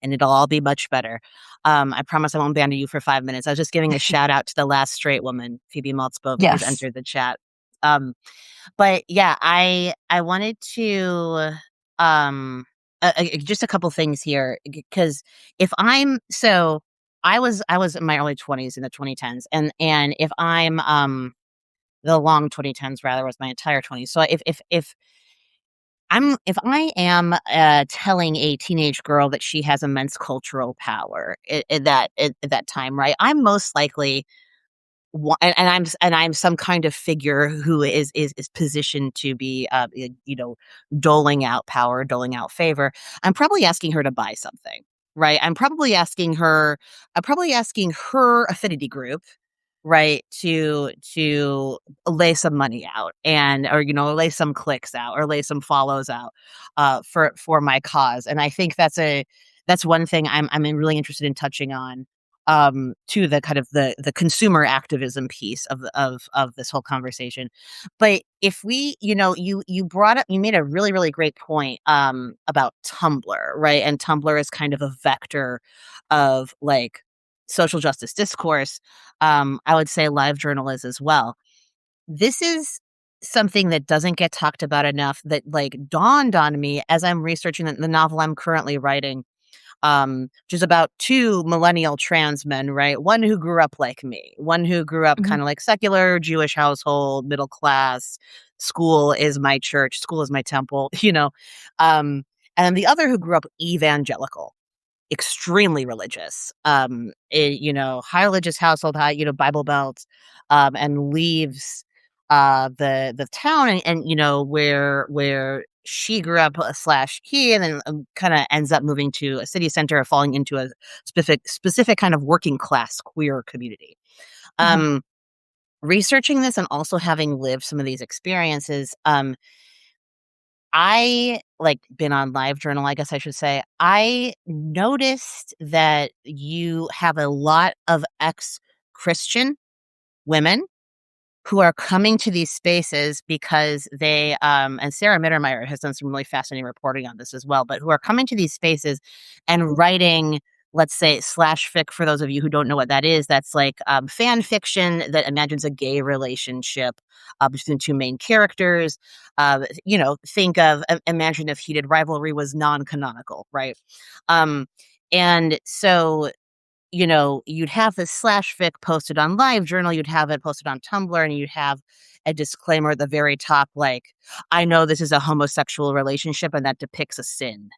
S1: and it'll all be much better. I promise I won't banter you for 5 minutes. I was just giving a shout out to the last straight woman, Phoebe Maltzberg, who's
S2: Yes.
S1: entered the chat. Um, but yeah, I wanted to um just a couple things here because if I'm so I was in my early 20s in the 2010s, and if I'm the long 2010s rather was my entire 20s. So if I am telling a teenage girl that she has immense cultural power at that time, right? I'm most likely and I'm some kind of figure who is positioned to be doling out power, doling out favor. I'm probably asking her to buy something, right? I'm probably asking her affinity group, right, to lay some money out, and or lay some clicks out or lay some follows out for my cause. And I think that's one thing I'm really interested in touching on, to the kind of the consumer activism piece of this whole conversation. But if we, you made a really, really great point about Tumblr, right? And Tumblr is kind of a vector of like social justice discourse. I would say live journal is as well. This is something that doesn't get talked about enough that like dawned on me as I'm researching the novel I'm currently writing, which is about two millennial trans men, right? One who grew up like me, one who grew up
S2: Mhm.
S1: kind of like secular Jewish household, middle class. School is my church, school is my temple, and then the other who grew up evangelical, extremely religious, high religious household, high, Bible Belt, and leaves the town, and where she grew up slash he, and then kind of ends up moving to a city center or falling into a specific kind of working class queer community.
S2: Mhm.
S1: Um, Researching this and also having lived some of these experiences, I, like, been on LiveJournal, I guess I should say. I noticed that you have a lot of ex-Christian women who are coming to these spaces because and Sarah Mittermeier has done some really fascinating reporting on this as well, but who are coming to these spaces and writing, let's say, slash fic, for those of you who don't know what that is. That's like fan fiction that imagines a gay relationship between two main characters. Think of, imagine if heated rivalry was non-canonical, right? Um, and so you'd have this slash fic posted on LiveJournal, you'd have it posted on Tumblr, and you'd have a disclaimer at the very top, like, I know this is a homosexual relationship and that depicts a sin,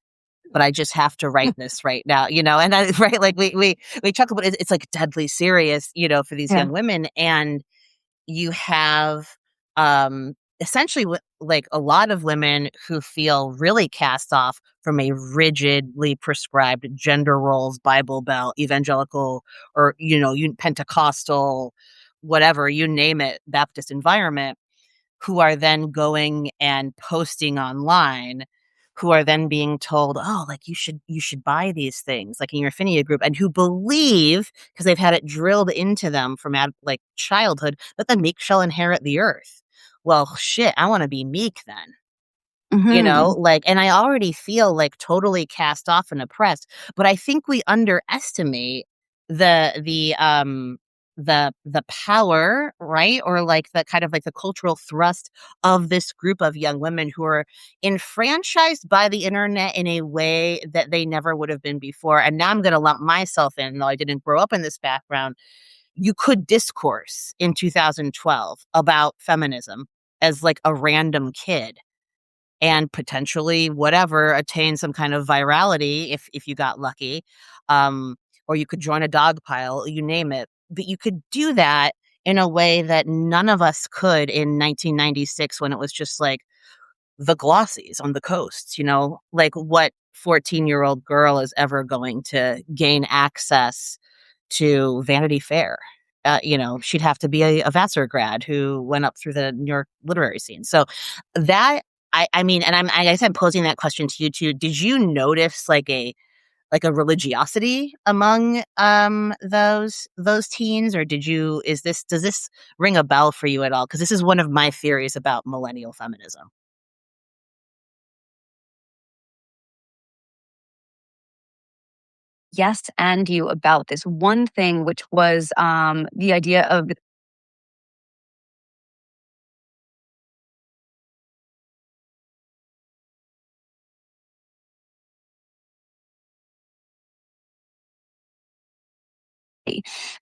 S1: but I just have to write this right now, and that, right, like we chuckle, but it's like deadly serious, for these
S2: Yeah.
S1: young women. And you have essentially like a lot of women who feel really cast off from a rigidly prescribed gender roles, Bible Belt, evangelical, or Pentecostal, whatever, you name it, Baptist environment, who are then going and posting online, who are then being told, "Oh, like you should buy these things," like in your affinity group, and who believe, because they've had it drilled into them from like childhood, that the meek shall inherit the earth. Well, shit, I want to be meek then.
S2: Mhm.
S1: Like, and I already feel like totally cast off and oppressed, but I think we underestimate the power, right? Or like the kind of like the cultural thrust of this group of young women who are enfranchised by the internet in a way that they never would have been before. And now I'm going to lump myself in, though I didn't grow up in this background. You could discourse in 2012 about feminism as like a random kid and potentially whatever attain some kind of virality if you got lucky, um or you could join a dog pile, you name it, but you could do that in a way that none of us could in 1996 when it was just like the glossies on the coasts, like what 14-year-old girl is ever going to gain access to Vanity Fair? She'd have to be a Vassar grad who went up through the New York literary scene. So that I mean, and I guess I'm posing that question to you too. Did you notice like a religiosity among those teens, or does this ring a bell for you at all? Because this is one of my theories about millennial feminism.
S2: yes and you about this one thing, which was the idea of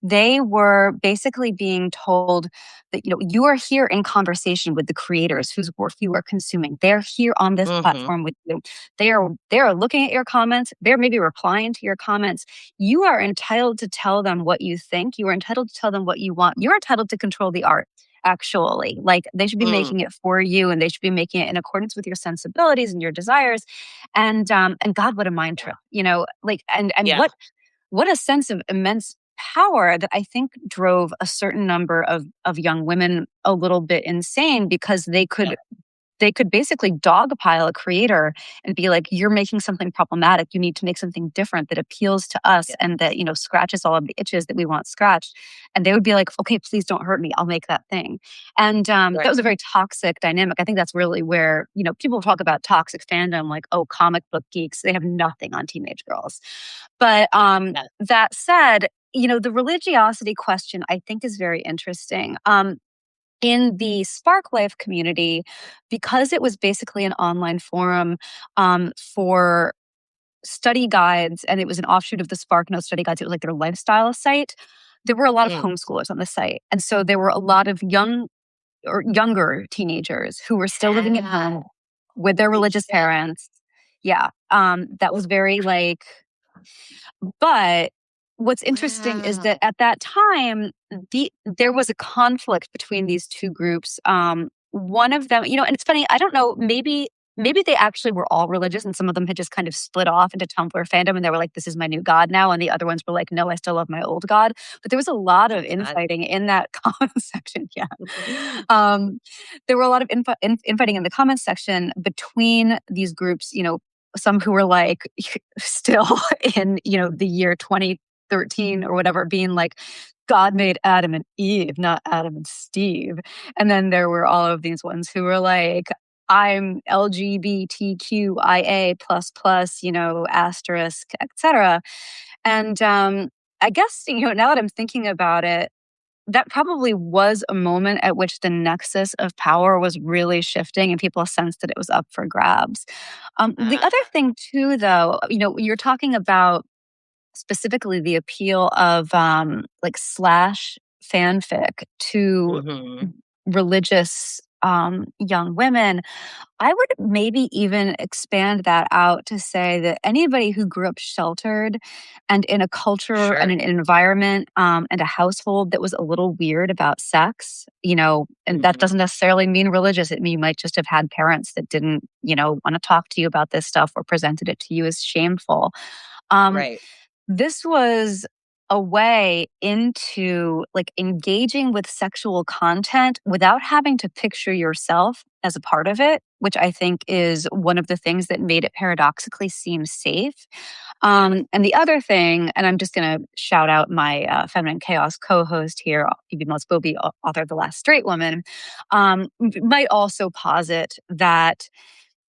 S2: they were basically being told that, you are here in conversation with the creators whose work you are consuming. They're here on this
S1: Mhm.
S2: platform with you. They are looking at your comments. They're maybe replying to your comments. You are entitled to tell them what you think. You are entitled to tell them what you want. You're entitled to control the art. Actually, like they should be
S1: Mm.
S2: making it for you, and they should be making it in accordance with your sensibilities and your desires. And God, what a mind
S1: Yeah.
S2: trip, like and
S1: Yeah.
S2: what a sense of immense power that I think drove a certain number of young women a little bit insane because
S1: Yeah.
S2: they could basically dogpile a creator and be like, you're making something problematic. You need to make something different that appeals to us
S1: Yeah.
S2: and that, scratches all of the itches that we want scratched. And they would be like, okay, please don't hurt me. I'll make that thing. And that
S1: Right.
S2: was a very toxic dynamic. I think that's really where, people talk about toxic fandom, like, oh, comic book geeks, they have nothing on teenage girls. But
S1: Yeah.
S2: that said, the religiosity question I think is very interesting. In the Spark Life community, because it was basically an online forum for study guides, and it was an offshoot of the Spark No Study Guides, it was like their lifestyle site. There were a lot of
S1: Mm.
S2: homeschoolers on the site. And so there were a lot of young or younger teenagers who were still living at
S1: Yeah.
S2: home with their
S1: Holy
S2: religious
S1: shit.
S2: parents. Yeah. That was very like but what's interesting is that
S1: Wow.
S2: at that time, there was a conflict between these two groups. One of them, and it's funny, I don't know, maybe they actually were all religious and some of them had just kind of split off into Tumblr fandom and they were like, this is my new God now. And the other ones were like, no, I still love my old God. But there was a lot of
S1: Oh god.
S2: infighting in that comment section. Yeah. Um, there were a lot of infighting in the comments section between these groups, some who were like still in, the year 2013 or whatever, being like, God made Adam and Eve, not Adam and Steve. And then there were all of these ones who were like, I'm LGBTQIA plus plus, asterisk, etc. And I guess, now that I'm thinking about it, that probably was a moment at which the nexus of power was really shifting and people sensed that it was up for grabs. The
S1: Ah.
S2: other thing, too, though, you're talking about specifically the appeal of like slash fanfic to
S1: Mhm.
S2: religious young women. I would maybe even expand that out to say that anybody who grew up sheltered and in a culture and
S1: Sure.
S2: an environment and a household that was a little weird about sex, and that
S1: Mhm.
S2: doesn't necessarily mean religious. It mean you might just have had parents that didn't, want to talk to you about this stuff or presented it to you as shameful. Um,
S1: Right.
S2: this was a way into like engaging with sexual content without having to picture yourself as a part of it, which I think is one of the things that made it paradoxically seem safe. And the other thing, and I'm just going to shout out my Feminine Chaos co host here, Evie Mosbobi, author of The Last Straight Woman, might also posit that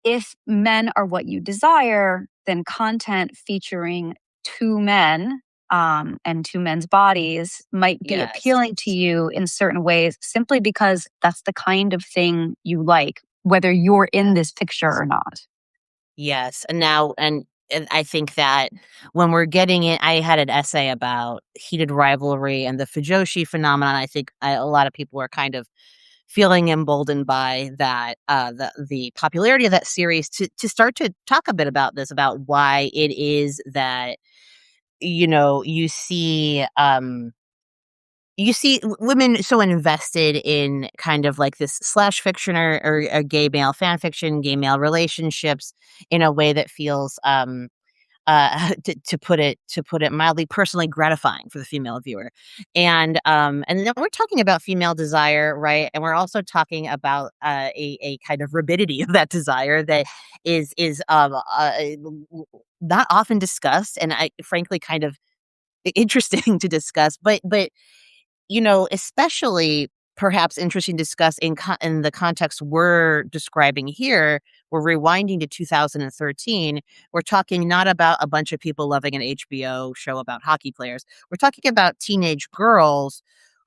S2: if men are what you desire, then content featuring two men and two men's bodies might be
S1: Yes.
S2: appealing to you in certain ways simply because that's the kind of thing you like, whether you're in this picture or not.
S1: Yes, and now and I think that when we're getting it I had an essay about heated rivalry and the Fujoshi phenomenon. I think a lot of people are kind of feeling emboldened by that, the popularity of that series to start to talk a bit about this, about why it is that, you see women so invested in kind of like this slash fiction or gay male fan fiction, gay male relationships in a way that feels to put it mildly personally gratifying for the female viewer. And then we're talking about female desire, right? And we're also talking about a kind of rabidity of that desire that is not often discussed, and I frankly kind of interesting to discuss, but especially perhaps interesting to discuss in the context we're describing here, we're rewinding to 2013. We're talking not about a bunch of people loving an HBO show about hockey players. We're talking about teenage girls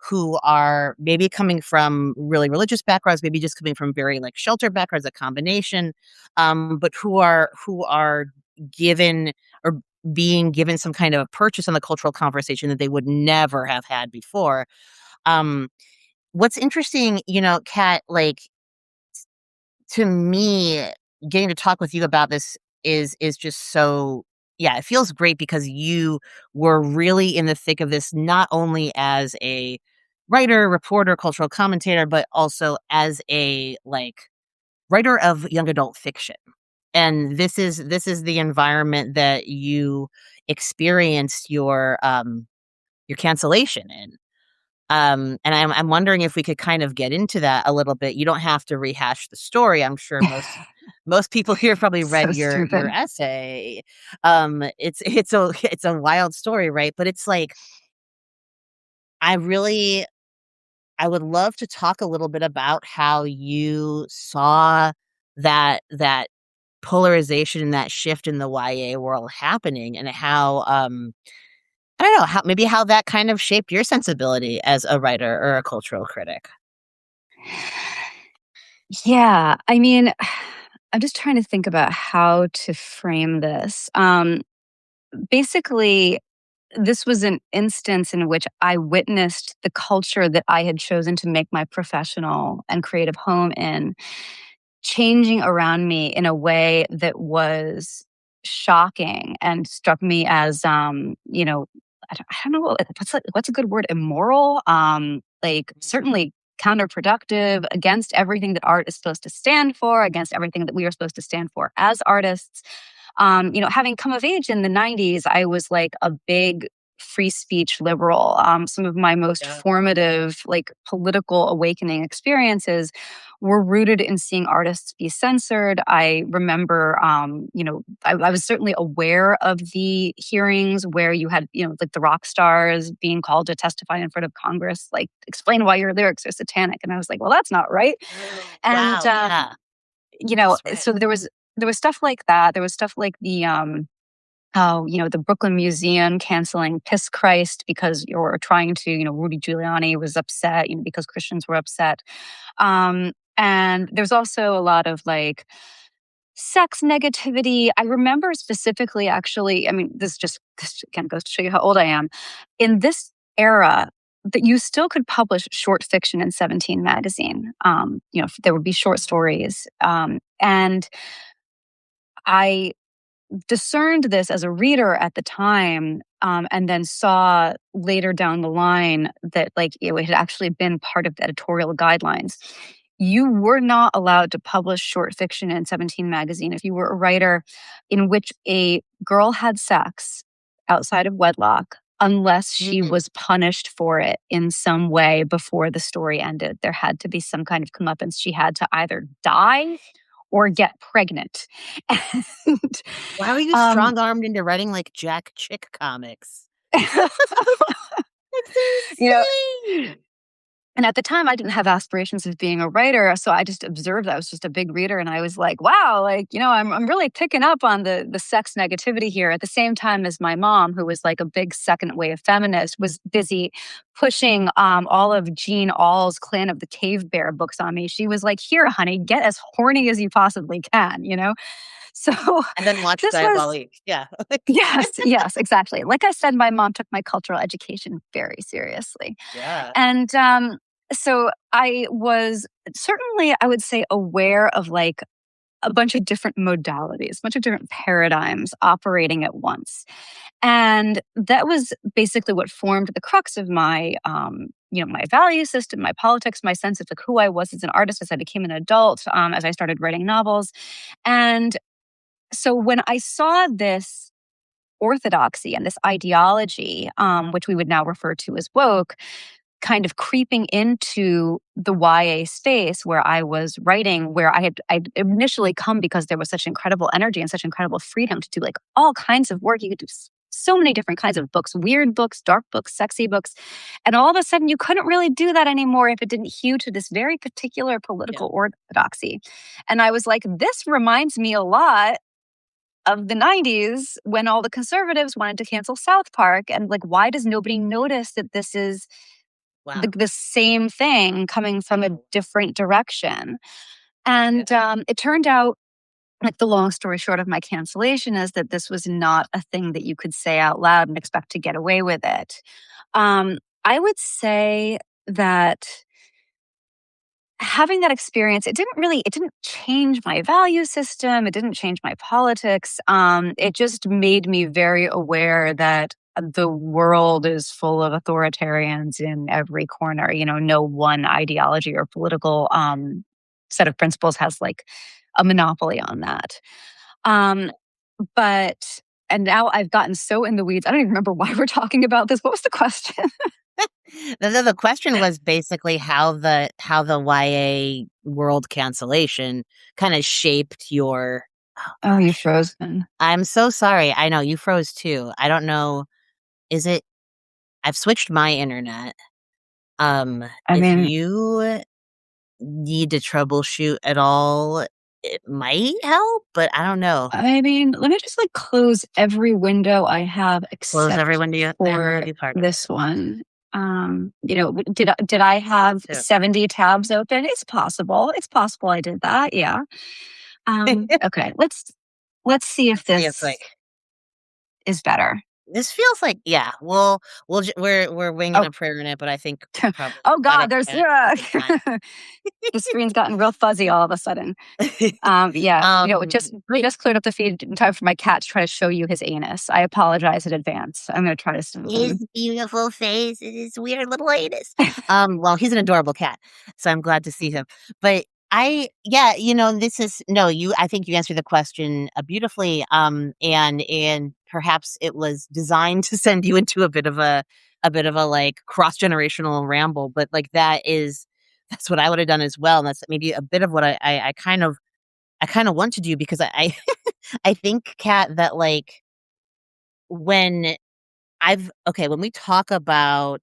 S1: who are maybe coming from really religious backgrounds, maybe just coming from very like sheltered backgrounds, a combination, but who are given or being given some kind of a purchase on the cultural conversation that they would never have had before. Um, what's interesting, Kat, like to me, getting to talk with you about this is just so yeah, it feels great because you were really in the thick of this, not only as a writer, reporter, cultural commentator, but also as a like writer of young adult fiction. And this is the environment that you experienced your cancellation in. And I'm wondering if we could kind of get into that a little bit. You don't have to rehash the story. I'm sure most people here probably read
S2: So
S1: your
S2: stupid.
S1: essay. It's a wild story, right? But it's like I really I would love to talk a little bit about how you saw that polarization and that shift in the YA world happening and how I don't know, how maybe how that kind of shaped your sensibility as a writer or a cultural critic.
S2: Yeah, I mean, I'm just trying to think about how to frame this. Basically, this was an instance in which I witnessed the culture that I had chosen to make my professional and creative home in changing around me in a way that was shocking and struck me as, I don't know what's a good word, immoral, like certainly counterproductive against everything that art is supposed to stand for, against everything that we are supposed to stand for as artists. Having come of age in the 90s, I was like a big free speech liberal. Some of my most
S1: Yeah.
S2: formative, like political awakening experiences were rooted in seeing artists be censored. I remember, I was certainly aware of the hearings where you had, like the rock stars being called to testify in front of Congress, like explain why your lyrics are satanic. And I was like, well, that's not right. And,
S1: Wow, yeah, that's right.
S2: so there was stuff like that. There was stuff like the Brooklyn Museum canceling Piss Christ because you're trying to, Rudy Giuliani was upset, because Christians were upset. And there's also a lot of like sex negativity. I remember specifically, actually, I mean, this again goes to show you how old I am. In this era, that you still could publish short fiction in 17 magazine. There would be short stories. And I discerned this as a reader at the time, and then saw later down the line that like it had actually been part of the editorial guidelines. You were not allowed to publish short fiction in 17 magazine if you were a writer in which a girl had sex outside of wedlock unless she
S1: Mm.
S2: was punished for it in some way before the story ended. There had to be some kind of comeuppance. She had to either die or get pregnant. And
S1: Why were you
S2: um,
S1: strong-armed into writing, like, Jack Chick comics? That's
S2: you know,
S1: insane!
S2: and at the time I didn't have aspirations of being a writer, so I just observed. I was just a big reader, and I was like, "Wow, like I'm really picking up on the sex negativity here." At the same time as my mom, who was like a big second wave feminist, was busy pushing all of Jean Auel's Clan of the Cave Bear books on me. She was like, "Here, honey, get as horny as you possibly can." So
S1: And then watch
S2: this was
S1: Diabolique, yeah, like
S2: yes, yes, exactly. Like I said, my mom took my cultural education very seriously.
S1: yeah.
S2: And so I was certainly, I would say, aware of like a bunch of different modalities, a bunch of different paradigms operating at once. And that was basically what formed the crux of my value system, my politics, my sense of like who I was as an artist as I became an adult, as I started writing novels. And so when I saw this orthodoxy and this ideology, which we would now refer to as woke, kind of creeping into the YA space where I was writing, where I'd initially come because there was such incredible energy and such incredible freedom to do like all kinds of work. You could do so many different kinds of books, weird books, dark books, sexy books. And all of a sudden, you couldn't really do that anymore if it didn't hew to this very particular
S1: Yeah.
S2: political orthodoxy. And I was like, this reminds me a lot of the 90s when all the conservatives wanted to cancel South Park. And like, why does nobody notice that this is
S1: Wow.
S2: the same thing coming from a different direction?
S1: Yeah.
S2: And it turned out, like, the long story short of my cancellation is that this was not a thing that you could say out loud and expect to get away with it. I would say that having that experience, it didn't change my value system. It didn't change my politics. It just made me very aware that the world is full of authoritarians in every corner. You know, no one ideology or political set of principles has like a monopoly on that. Um, but and now I've gotten so in the weeds. I don't even remember why we're talking about this. What was the question?
S1: The question was basically how the YA world cancellation kind of shaped your. Oh
S2: Oh, you
S1: gosh.
S2: frozen.
S1: I'm so sorry. I know you froze too. I don't know. Is it I've switched my internet.
S2: I
S1: If
S2: mean,
S1: you need to troubleshoot at all, it might help, but I don't know.
S2: let me just like close every window I have
S1: Close every
S2: except
S1: window and then
S2: for
S1: review part.
S2: this one. Did I have
S1: Too.
S2: 70 tabs open? It's possible. It's possible I did that. Yeah. Okay. Let's see if
S1: See, it's like
S2: this is better.
S1: this feels like yeah. We're winging
S2: Oh,
S1: a prayer in it, but I think probably
S2: oh
S1: by
S2: God,
S1: the
S2: there's
S1: end it's fine.
S2: the screen's gotten real fuzzy all of a sudden. Yeah, just cleared up the feed in time for my cat to try to show you his anus. I apologize in advance. I'm gonna try to stop him.
S1: His beautiful face and his weird little anus. Well, he's an adorable cat, so I'm glad to see him. But yeah, this is no, you. I think you answered the question beautifully. And perhaps it was designed to send you into a bit of a like cross generational ramble. But like that's what I would have done as well, and that's maybe a bit of what I kind of want to do because I I think, Kat, that like when when we talk about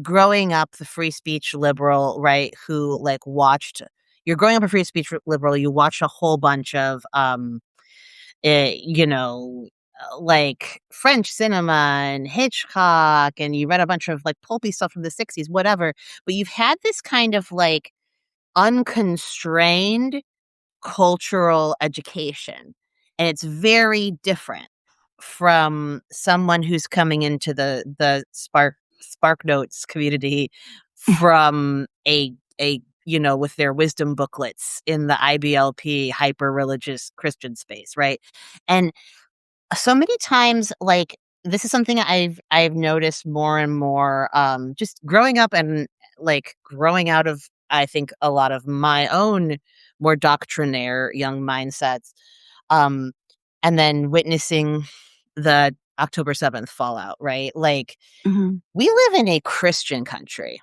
S1: growing up the free speech liberal, right, who like you're growing up a free speech liberal, you watch a whole bunch of like French cinema and Hitchcock, and you read a bunch of like pulpy stuff from the 60s, whatever, but you've had this kind of like unconstrained cultural education, and it's very different from someone who's coming into the Spark Notes community from with their wisdom booklets in the IBLP hyper religious Christian space, right? And so many times, like, this is something I've noticed more and more, just growing up and, like, growing out of, I think, a lot of my own more doctrinaire young mindsets, um, and then witnessing the October 7th fallout, right? Like,
S2: Mhm,
S1: we live in a Christian country.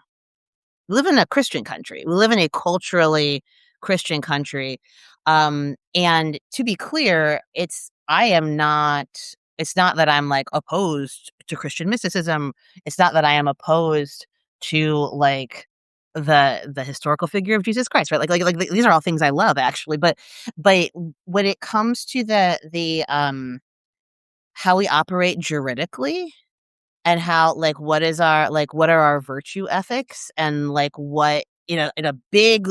S1: We live in a Christian country. We live in a culturally Christian country. And to be clear, it's not that I'm like opposed to Christian mysticism. It's not that I am opposed to like the historical figure of Jesus Christ, right? Like these are all things I love actually, but when it comes to the how we operate juridically, and how like what are our virtue ethics, and like what in a big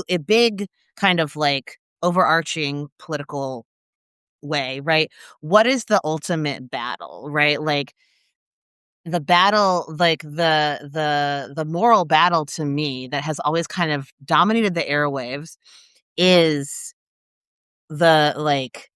S1: kind of like overarching political way, right? What is the ultimate battle, right? Like the battle, like the moral battle to me that has always kind of dominated the airwaves is the like,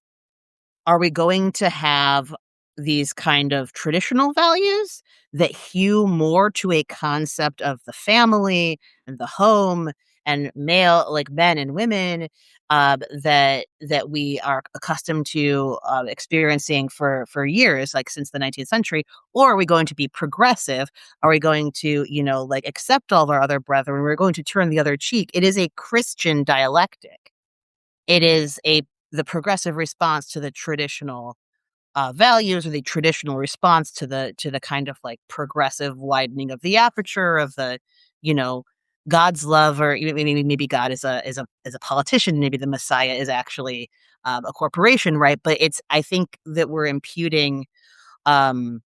S1: are we going to have these kind of traditional values that hew more to a concept of the family and the home and male, like men and women, that we are accustomed to experiencing for years, like since the 19th century? Or are we going to be progressive? Are we going to, like accept all of our other brethren? We're going to turn the other cheek. It is a Christian dialectic. It is the progressive response to the traditional values or the traditional response to the kind of like progressive widening of the aperture of the, you know, God's love, or maybe God is a politician, maybe the Messiah is actually a corporation, right? But it's I think that we're imputing um,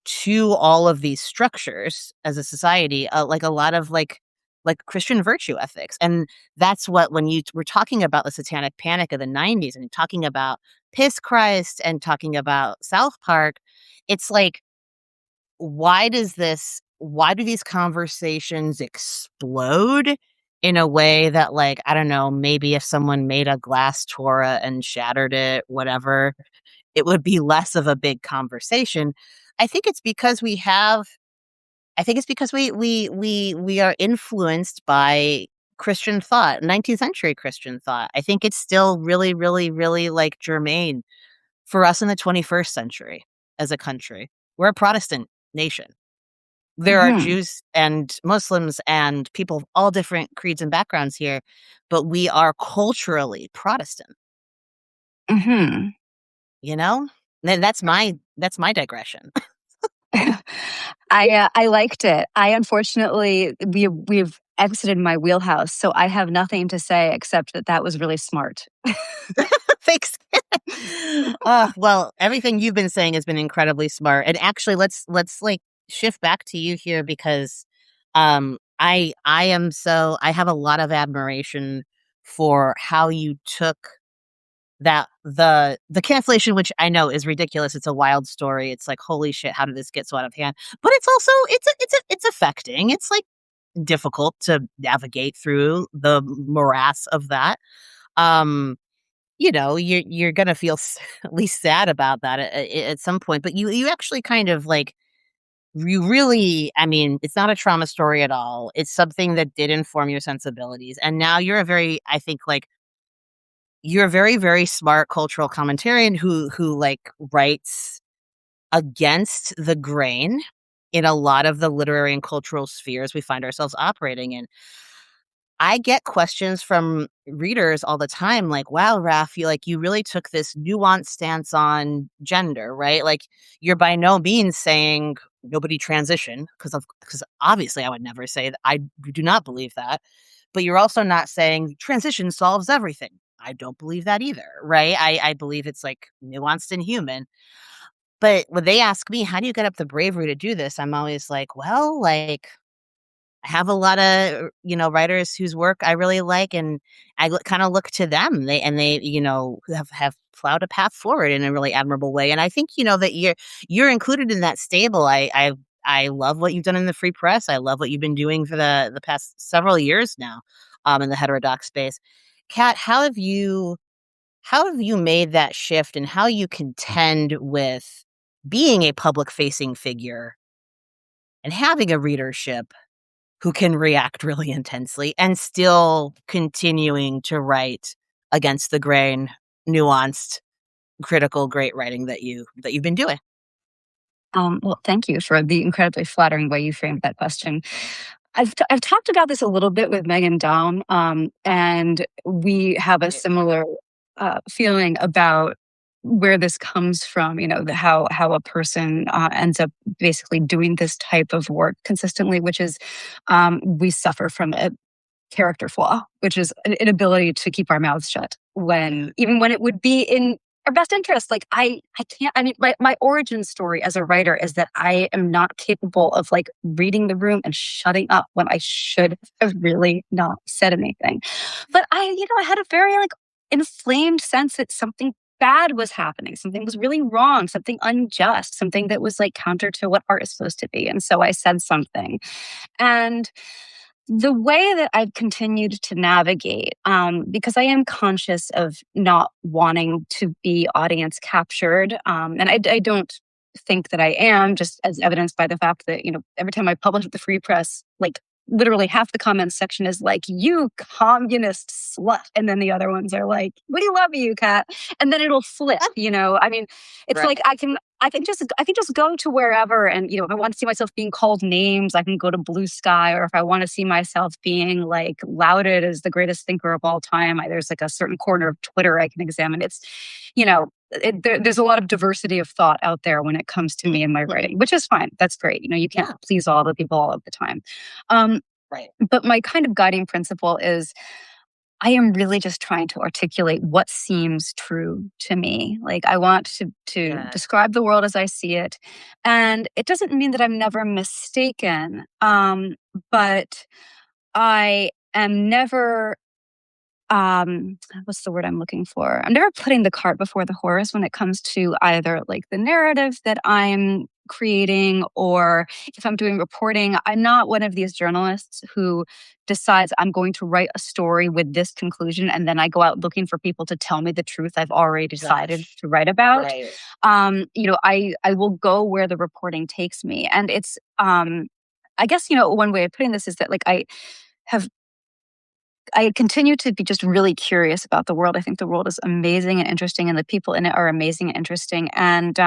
S1: to all of these structures as a society, like a lot of like Christian virtue ethics. And that's what when you were talking about the Satanic Panic of the '90s and talking about Piss Christ and talking about South Park, it's like, why do these conversations explode in a way that, like, I don't know, maybe if someone made a glass Torah and shattered it, whatever, it would be less of a big conversation. I think it's because we have I think it's because we are influenced by Christian thought, 19th century Christian thought. I think it's still really, really, really, like, germane for us in the 21st century as a country. We're a Protestant nation. There are
S2: Hmm.
S1: Jews and Muslims and people of all different creeds and backgrounds here, but we are culturally Protestant,
S2: Hmm.
S1: you know? And that's my digression.
S2: I liked it. I unfortunately we've exited my wheelhouse, so I have nothing to say except that that was really smart.
S1: Thanks. Well, everything you've been saying has been incredibly smart. And actually, let's like shift back to you here because I have a lot of admiration for how you took that the cancellation, which I know is ridiculous. It's a wild story. It's like, holy shit, how did this get so out of hand? But it's also it's affecting. It's like difficult to navigate through the morass of that. Um you're gonna feel at least sad about that at some point, but you actually kind of like you really, I mean, it's not a trauma story at all. It's something that did inform your sensibilities, and now you're a very, I think, like you're a very, very smart cultural commentarian who like writes against the grain in a lot of the literary and cultural spheres we find ourselves operating in. I get questions from readers all the time like, "Wow, Raph, you really took this nuanced stance on gender, right? Like, you're by no means saying nobody transition, because obviously I would never say that. I do not believe that. But you're also not saying transition solves everything. I don't believe that either, right? I believe it's, like, nuanced and human. But when they ask me, "How do you get up the bravery to do this?" I'm always like, "Well, like, I have a lot of, writers whose work I really like, and I kinda look to them. They, have plowed a path forward in a really admirable way, and I think, that you're included in that stable. I love what you've done in the free press. I love what you've been doing for the past several years now, in the heterodox space. Kat, how have you made that shift, and how you contend with being a public-facing figure and having a readership who can react really intensely and still continuing to write against the grain, nuanced, critical, great writing that you've been doing?
S2: Well, thank you for the incredibly flattering way you framed that question. I've talked about this a little bit with Megan Daum, and we have a
S1: Yeah.
S2: similar feeling about where this comes from. You know, how a person ends up basically doing this type of work consistently, which is we suffer from it character flaw, which is an inability to keep our mouths shut when even when it would be in our best interest. Like I can't, I mean, my origin story as a writer is that I am not capable of like reading the room and shutting up when I should have really not said anything. But I had a very like inflamed sense that something bad was happening, something was really wrong, something unjust, something that was like counter to what art is supposed to be. And so I said something. And the way that I've continued to navigate, because I am conscious of not wanting to be audience captured, and I don't think that I am, just as evidenced by the fact that every time I publish with the Free Press, like literally half the comments section is like "you communist slut," and then the other ones are like "we love you, Kat," and then it'll flip. I mean, it's
S1: Right.
S2: like I can just go to wherever, and if I want to see myself being called names, I can go to Blue Sky, or if I want to see myself being like lauded as the greatest thinker of all time, there's like a certain corner of Twitter I can examine. It's, you know, there's a lot of diversity of thought out there when it comes to me and my
S1: Mhm.
S2: writing, which is fine. That's great. You can't
S1: Yeah,
S2: please all the people all of the time. Um,
S1: right.
S2: but my kind of guiding principle is I am really just trying to articulate what seems true to me. Like I want to
S1: Yeah.
S2: describe the world as I see it, and it doesn't mean that I'm never mistaken. But I am never what's the word I'm looking for? I'm never putting the cart before the horse when it comes to either like the narrative that I'm creating or if I'm doing reporting. I'm not one of these journalists who decides I'm going to write a story with this conclusion and then I go out looking for people to tell me the truth I've already decided
S1: Gosh.
S2: to write about.
S1: Right.
S2: I will go where the reporting takes me. And it's I guess, one way of putting this is that like have I continue to be just really curious about the world. I think the world is amazing and interesting, and the people in it are amazing and interesting, and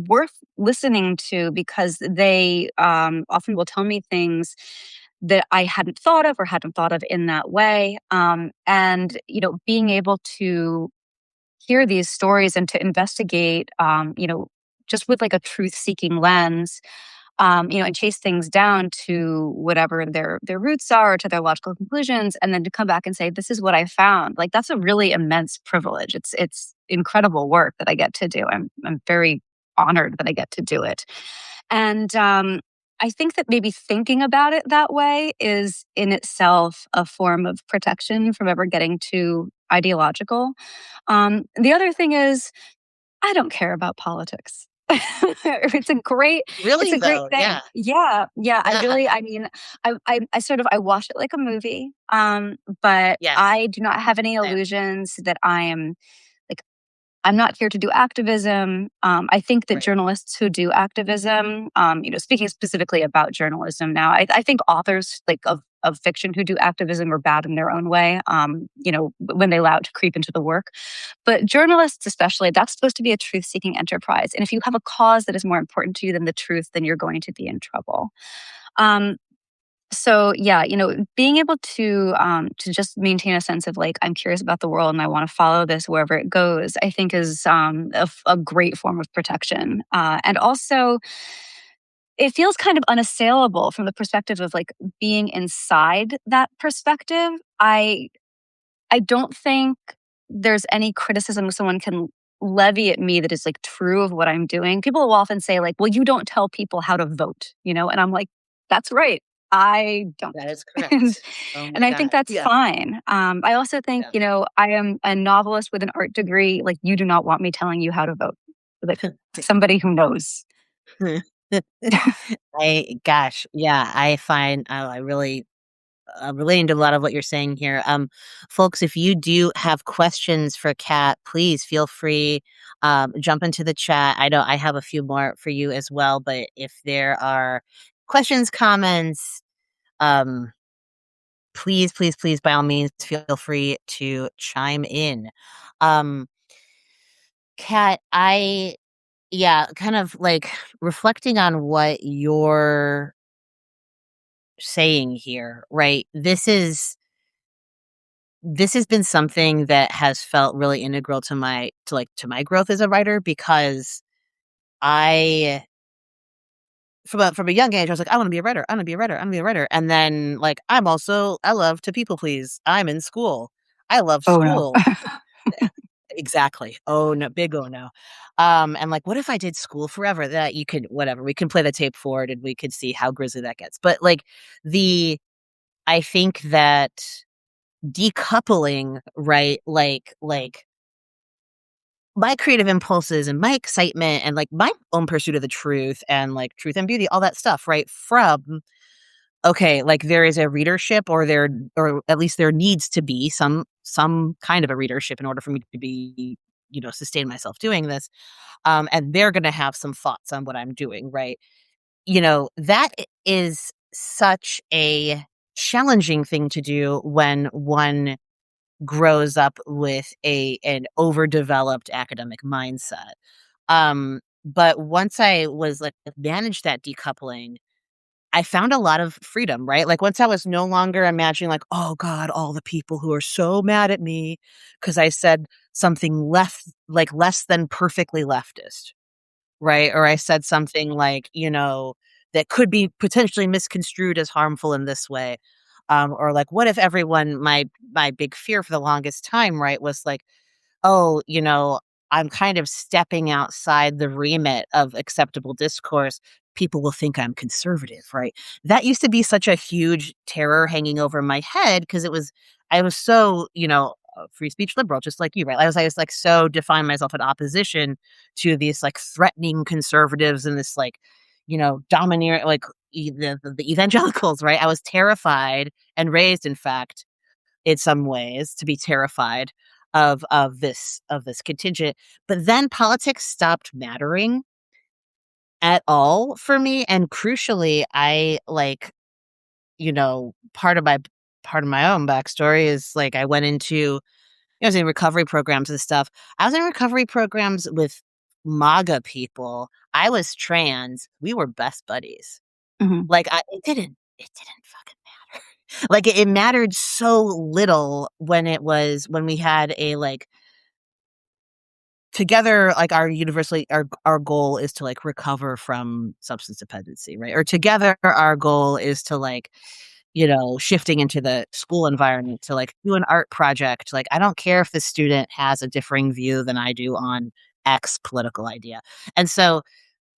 S2: worth listening to because they often will tell me things that I hadn't thought of or hadn't thought of in that way. And being able to hear these stories and to investigate, just with like a truth-seeking lens, and chase things down to whatever their roots are, or to their logical conclusions, and then to come back and say, "This is what I found." Like that's a really immense privilege. It's incredible work that I get to do. I'm very honored that I get to do it, and I think that maybe thinking about it that way is in itself a form of protection from ever getting too ideological. The other thing is I don't care about politics. It's
S1: Really
S2: a great
S1: though,
S2: thing.
S1: yeah.
S2: Yeah, yeah.
S1: Yeah.
S2: I mean, I sort of I watch it like a movie. But
S1: Yes.
S2: I do not have any
S1: Same.
S2: illusions that I am like I'm not here to do activism. I think that
S1: Right.
S2: journalists who do activism, speaking specifically about journalism now, I think authors like of fiction who do activism are bad in their own way. When they allow it to creep into the work. But journalists, especially, that's supposed to be a truth seeking enterprise. And if you have a cause that is more important to you than the truth, then you're going to be in trouble. Um, so yeah, being able to just maintain a sense of like I'm curious about the world and I want to follow this wherever it goes, I think is a great form of protection. And also, it feels kind of unassailable from the perspective of like being inside that perspective. I don't think there's any criticism someone can levy at me that is like true of what I'm doing. People will often say like, "Well, you don't tell people how to vote," and I'm like, "That's right. I don't."
S1: That is
S2: and,
S1: correct. Oh my
S2: and I think
S1: god.
S2: that's
S1: Yeah.
S2: fine. I also think,
S1: Yeah.
S2: I am a novelist with an art degree. Like, you do not want me telling you how to vote. Like somebody who knows.
S1: Gosh, yeah, I find I really relating to a lot of what you're saying here. Folks, if you do have questions for Kat, please feel free jump into the chat. I know I have a few more for you as well, but if there are questions, comments, um, please, please, please, by all means, feel free to chime in. Um, Kat, yeah, kind of like reflecting on what you're saying here, right? This has been something that has felt really integral to my growth as a writer because I from a young age I was like I want to be a writer. I want to be a writer. I want to be a writer. And then like I love to people please. I'm in school. I love
S2: Oh no.
S1: school. Exactly. Oh no, big oh no. And like what if I did school forever? That you could whatever. We can play the tape forward and we could see how grisly that gets. But like the I think that decoupling, right? Like my creative impulses and my excitement and like my own pursuit of the truth and like truth and beauty, all that stuff, right? From okay, like there is a readership or at least there needs to be some kind of a readership in order for me to be, sustain myself doing this. And they're gonna have some thoughts on what I'm doing, right? That is such a challenging thing to do when one grows up with an overdeveloped academic mindset. But once I was like managed that decoupling, I found a lot of freedom, right? Like once I was no longer imagining like, oh God, all the people who are so mad at me because I said something left, like less than perfectly leftist, right? Or I said something like, that could be potentially misconstrued as harmful in this way. Or like, what if everyone, my big fear for the longest time, right, was like, oh, I'm kind of stepping outside the remit of acceptable discourse. People will think I'm conservative, right? That used to be such a huge terror hanging over my head because I was so, a free speech liberal, just like you, right? I was like so define myself in opposition to these like threatening conservatives and this like, domineering, like the evangelicals, right? I was terrified and raised, in fact, in some ways to be terrified of this contingent. But then politics stopped mattering at all for me. And crucially, I like, part of my own backstory is like I went into I was in recovery programs and stuff. I was in recovery programs with MAGA people. I was trans. We were best buddies.
S2: Mhm.
S1: Like it didn't fucking matter. Like it mattered so little when we had a like together, like our goal is to like recover from substance dependency, right? Or together our goal is to like, shifting into the school environment to like do an art project. Like I don't care if the student has a differing view than I do on X political idea. And so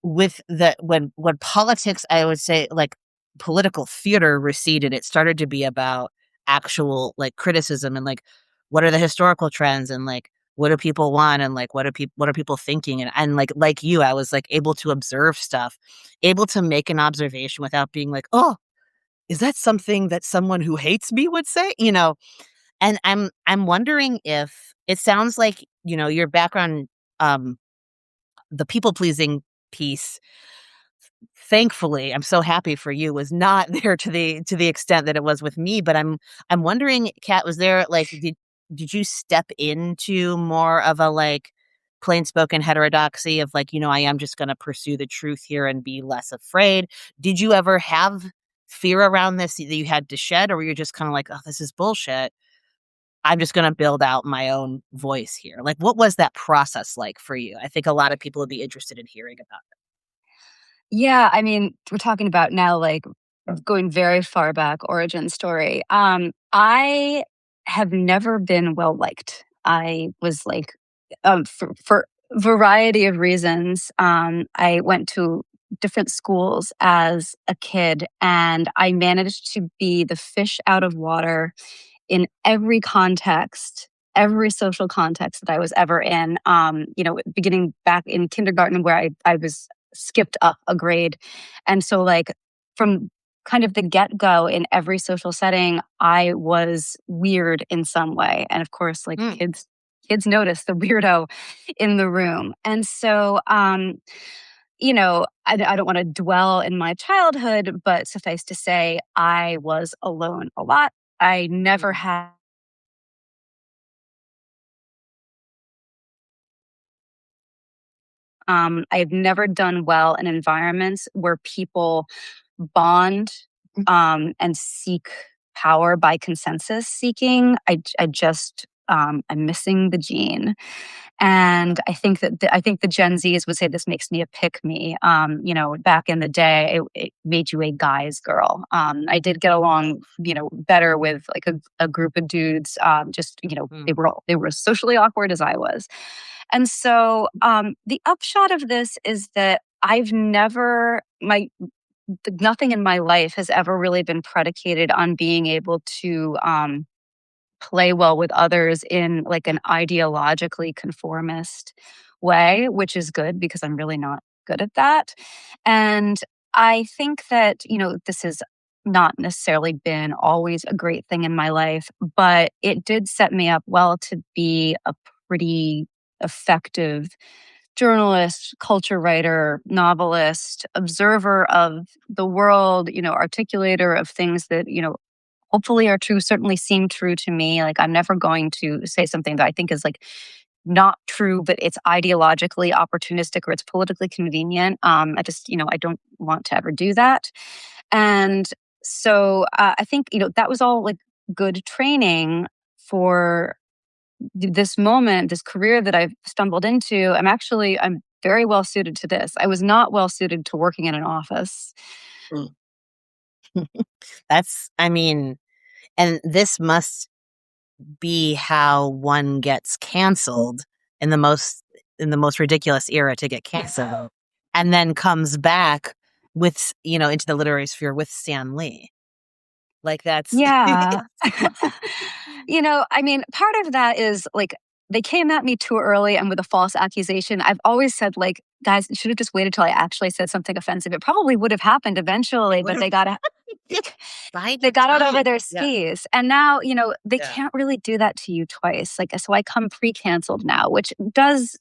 S1: with the when politics, I would say, like, political theater receded, it started to be about actual, like, criticism and, like, what are the historical trends and, like, what do people want and, like, what are people thinking, and like you, I was, like, able to observe stuff, able to make an observation without being like, "Oh, is that something that someone who hates me would say?" And I'm wondering if it sounds like, your background, um, the people pleasing piece, thankfully, I'm so happy for you, was not there to the extent that it was with me, but I'm wondering, Kat, was there like did you step into more of a like plain spoken heterodoxy of like, I am just gonna pursue the truth here and be less afraid? Did you ever have fear around this that you had to shed, or were you just kind of like, oh, this is bullshit? I'm just gonna build out my own voice here. Like, what was that process like for you? I think a lot of people would be interested in hearing about
S2: Yeah, I mean, we're talking about now, like, going very far back, origin story. I have never been well liked. I was like, for variety of reasons, I went to different schools as a kid, and I managed to be the fish out of water in every context, every social context that I was ever in. Beginning back in kindergarten where I was skipped up a grade. And so like from kind of the get-go in every social setting, I was weird in some way. And of course, like
S1: it.
S2: kids notice the weirdo in the room. And so I don't want to dwell in my childhood, but suffice to say, I was alone a lot. I never
S1: Mm,
S2: had I've never done well in environments where people bond and seek power by consensus seeking. I just I'm missing the gene, and I think the Gen Zs would say this makes me a pick me. Back in the day, it made you a guy's girl. I did get along, better with like a group of dudes. Just
S1: mm,
S2: they were as socially awkward as I was, and so the upshot of this is that I've never my nothing in my life has ever really been predicated on being able to play well with others in like an ideologically conformist way, which is good because I'm really not good at that. And I think that, this has not necessarily been always a great thing in my life, but it did set me up well to be a pretty effective journalist, culture writer, novelist, observer of the world, articulator of things that, hopefully are true, certainly seem true to me. Like I'm never going to say something that I think is like not true, but it's ideologically opportunistic or it's politically convenient. I just, I don't want to ever do that. And so I think, that was all like good training for this moment, this career that I've stumbled into, I'm very well suited to this. I was not well suited to working in an office.
S1: Mm. That's, I mean, and this must be how one gets canceled in the most in the most ridiculous era to get canceled, and then comes back with, into the literary sphere with Stan Lee. Like that's
S2: Yeah. I mean, part of that is like they came at me too early and with a false accusation. I've always said, like, guys, you should have just waited till I actually said something offensive. It probably would have happened
S1: it
S2: eventually,
S1: would
S2: but
S1: have
S2: they got
S1: bide
S2: they
S1: your
S2: got out over
S1: time.
S2: their
S1: Yeah.
S2: skis. And now, they
S1: Yeah.
S2: can't really do that to you twice. Like, so I come pre-canceled now, which does,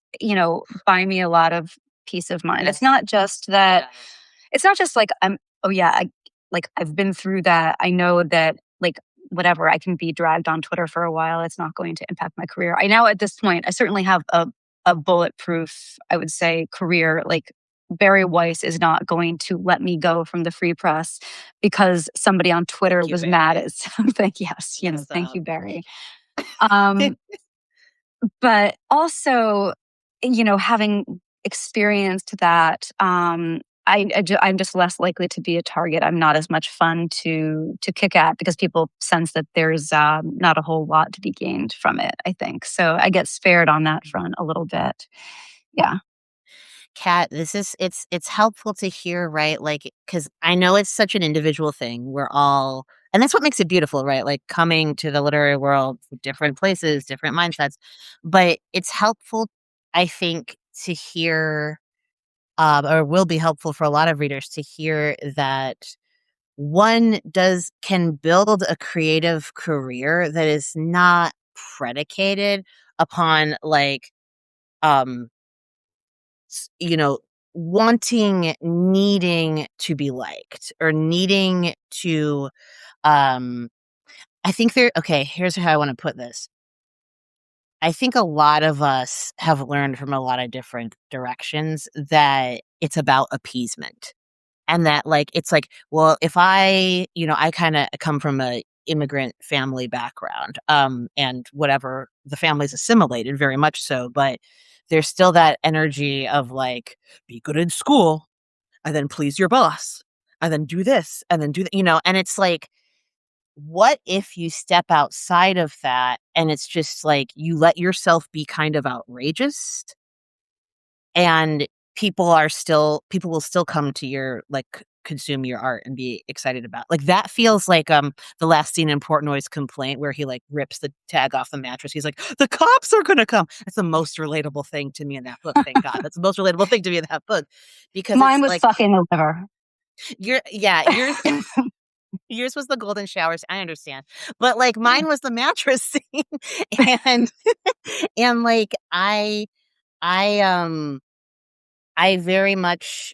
S2: buy me a lot of peace of mind. It's
S1: Yes.
S2: not just that it's not just like oh yeah, I've been through that. I know that like whatever, I can be dragged on Twitter for a while. It's not going to impact my career. I now at this point, I certainly have a bulletproof, I would say, career. Like Barry Weiss is not going to let me go from the free press because somebody on Twitter
S1: Thank you,
S2: was mad
S1: Barry.
S2: at something. Yes,
S1: Yes.
S2: thank you, Barry. Um, but also, having experienced that, I'm just less likely to be a target. I'm not as much fun to kick at because people sense that there's not a whole lot to be gained from it. I think so. I get spared on that front a little bit. Yeah.
S1: Kat, it's helpful to hear, right? Like, because I know it's such an individual thing. We're all, and that's what makes it beautiful, right? Like coming to the literary world, different places, different mindsets. But it's helpful, I think, to hear, or will be helpful for a lot of readers to hear that one can build a creative career that is not predicated upon like, um you know, needing to be liked or needing to, um, I think okay, here's how I want to put this. I think a lot of us have learned from a lot of different directions that it's about appeasement. And that like it's like, well, if I kind of come from a immigrant family background, and whatever, the family's assimilated very much so, but there's still that energy of like, be good in school and then please your boss and then do this and then do that, and it's like, what if you step outside of that and it's just like you let yourself be kind of outrageous, and people will still come to your like consume your art and be excited about, like, that feels like the last scene in Portnoy's Complaint where he like rips the tag off the mattress. He's like, the cops are gonna come. That's the most relatable thing to me in that book. Thank God, that's the most relatable thing to me in that book, because it's
S2: Mine was
S1: like
S2: fucking the liver.
S1: yours was the golden showers, I understand, but like mine was the mattress scene. And like I I very much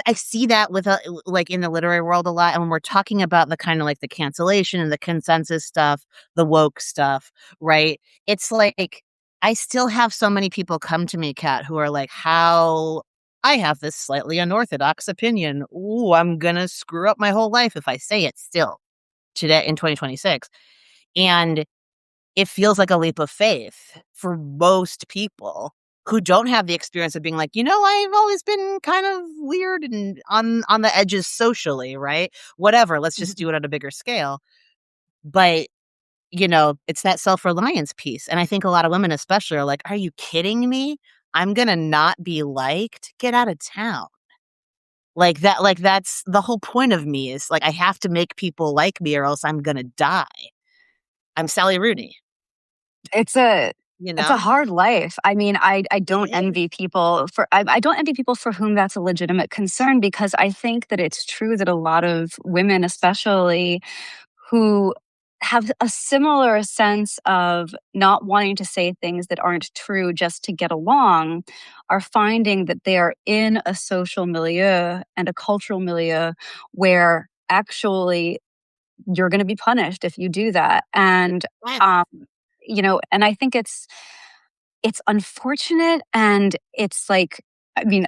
S1: I see that with, like, in the literary world a lot, and when we're talking about the kinda, like, the cancellation and the consensus stuff, the woke stuff, right? It's like, I still have so many people come to me, Kat, who are like, "How I have this slightly unorthodox opinion. Ooh, I'm gonna screw up my whole life if I say it still, today in 2026." And it feels like a leap of faith for most people who don't have the experience of being like, I've always been kind of weird and on the edges socially, right? Whatever, let's just do it on a bigger scale. But, it's that self-reliance piece. And I think a lot of women especially are like, are you kidding me? I'm gonna not be liked. Get out of town. Like that's the whole point of me, is like I have to make people like me or else I'm gonna die. I'm Sally Rooney,
S2: It's a
S1: you
S2: it's a
S1: know?
S2: hard life. I mean, I
S1: It
S2: don't
S1: is.
S2: envy people I don't envy people for whom that's a legitimate concern because I think that it's true that a lot of women, especially who have a similar sense of not wanting to say things that aren't true just to get along, are finding that they are in a social milieu and a cultural milieu where actually you're going to be punished if you do that. And
S1: Yes.
S2: um, and I think it's unfortunate and it's like, I mean,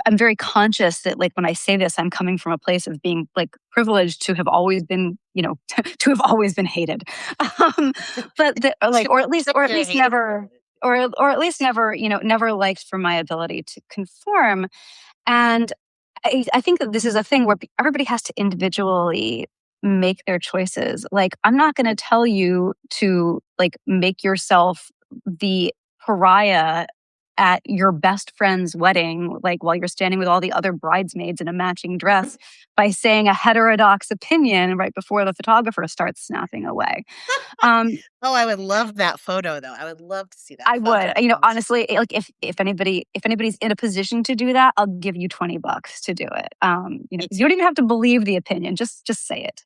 S2: I'm very conscious that like when I say this, I'm coming from a place of being like privileged to have always been, you know, to have always been hated, um, but or like,
S1: Sure, sure
S2: or at
S1: you're
S2: least
S1: hated for
S2: never,
S1: it.
S2: or at least never, you know, never liked for my ability to conform. And I think that this is a thing where everybody has to individually make their choices. Like, I'm not going to tell you to like make yourself the pariah at your best friend's wedding, like while you're standing with all the other bridesmaids in a matching dress by saying a heterodox opinion right before the photographer starts snapping away. Um,
S1: Oh, I would love that photo, though. I would love to see that
S2: I
S1: photo.
S2: would, you know, honestly, like if anybody's in a position to do that, I'll give you $20 to do it. You know,
S1: Me
S2: 'cause you don't even have to believe the opinion, just say it.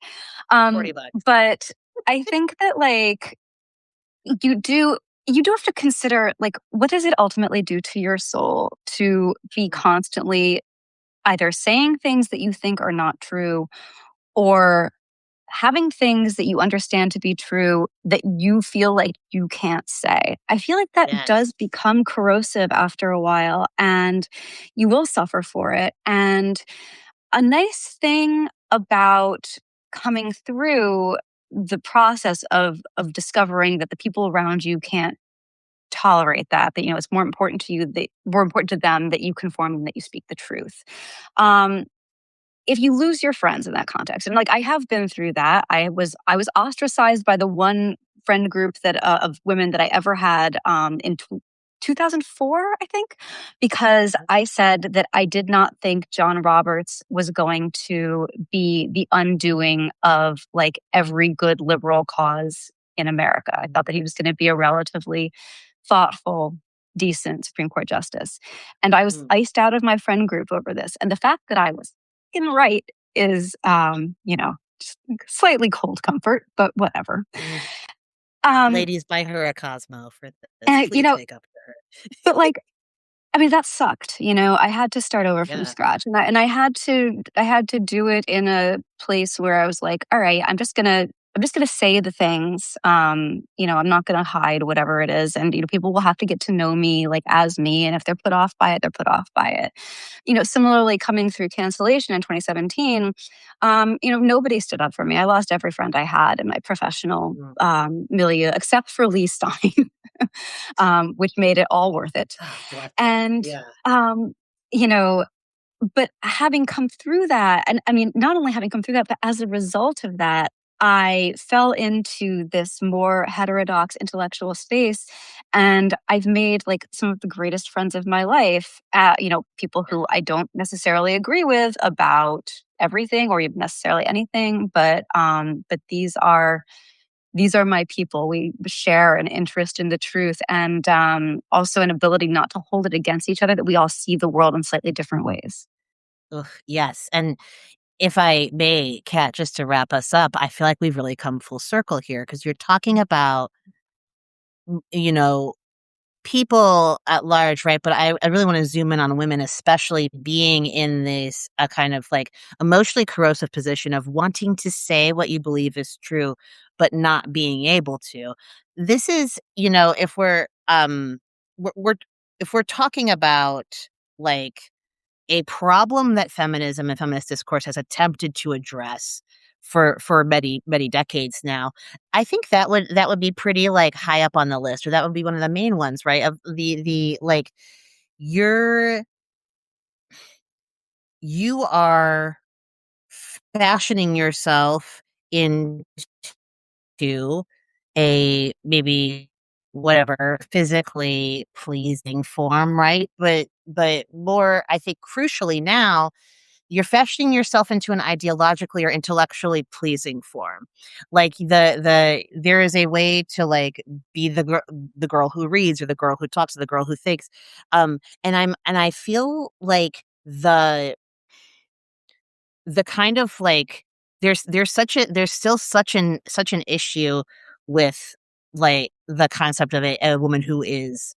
S2: Um,
S1: 40 bucks.
S2: but I think that like you do you do have to consider like what does it ultimately do to your soul to be
S1: Mm,
S2: constantly either saying things that you think are not true or having things that you understand to be true that you feel like you can't say. I feel like that
S1: yes.
S2: does become corrosive after a while and you will suffer for it. And a nice thing about coming through the process of discovering that the people around you can't tolerate that you know it's more important to you that more important to them that you conform and that you speak the truth. Um, if you lose your friends in that context, and like I have been through that, I was ostracized by the one friend group that of women that I ever had in 2004, I think, because I said that I did not think John Roberts was going to be the undoing of like every good liberal cause in America. I thought that he was going to be a relatively thoughtful, decent Supreme Court justice. And I was
S1: Mm,
S2: iced out of my friend group over this. And the fact that I was in right is, you know, just slightly cold comfort, but whatever.
S1: mm.
S2: Um,
S1: Ladies, buy her a Cosmo for this.
S2: and, you
S1: Please
S2: know,
S1: make up for her.
S2: but like I mean, that sucked, you know, I had to start over from
S1: Yeah.
S2: scratch, and I had to do it in a place where I was like, "All right, I'm just gonna say the things, you know, I'm not gonna hide whatever it is, and, you know, people will have to get to know me, like, as me, and if they're put off by it, they're put off by it." You know, similarly, coming through cancellation in 2017, you know, nobody stood up for me. I lost every friend I had in my professional,
S1: Mm.
S2: milieu except for Lee Stein, which made it all worth it.
S1: Oh, bless her.
S2: And,
S1: Yeah.
S2: um, you know, but having come through that, and I mean, not only having come through that, but as a result of that, I fell into this more heterodox intellectual space. And I've made like some of the greatest friends of my life, you know, people who I don't necessarily agree with about everything or even necessarily anything, but these are my people. We share an interest in the truth and also an ability not to hold it against each other, that we all see the world in slightly different ways.
S1: Ugh, yes. And if I may, Kat, just to wrap us up, I feel like we've really come full circle here because you're talking about, you know, people at large, right? But I really want to zoom in on women, especially being in this kind of like emotionally corrosive position of wanting to say what you believe is true, but not being able to. This is, if we're if we're talking about like a problem that feminism and feminist discourse has attempted to address for many many decades now. I think that would be pretty like high up on the list, or that would be one of the main ones, right? Of the like you're you are fashioning yourself into a maybe whatever physically pleasing form, right? But more, I think, crucially now, you're fashioning yourself into an ideologically or intellectually pleasing form. Like there is a way to like be the girl who reads or the girl who talks or the girl who thinks. And I feel like the kind of like there's still such an issue with like the concept of a woman who is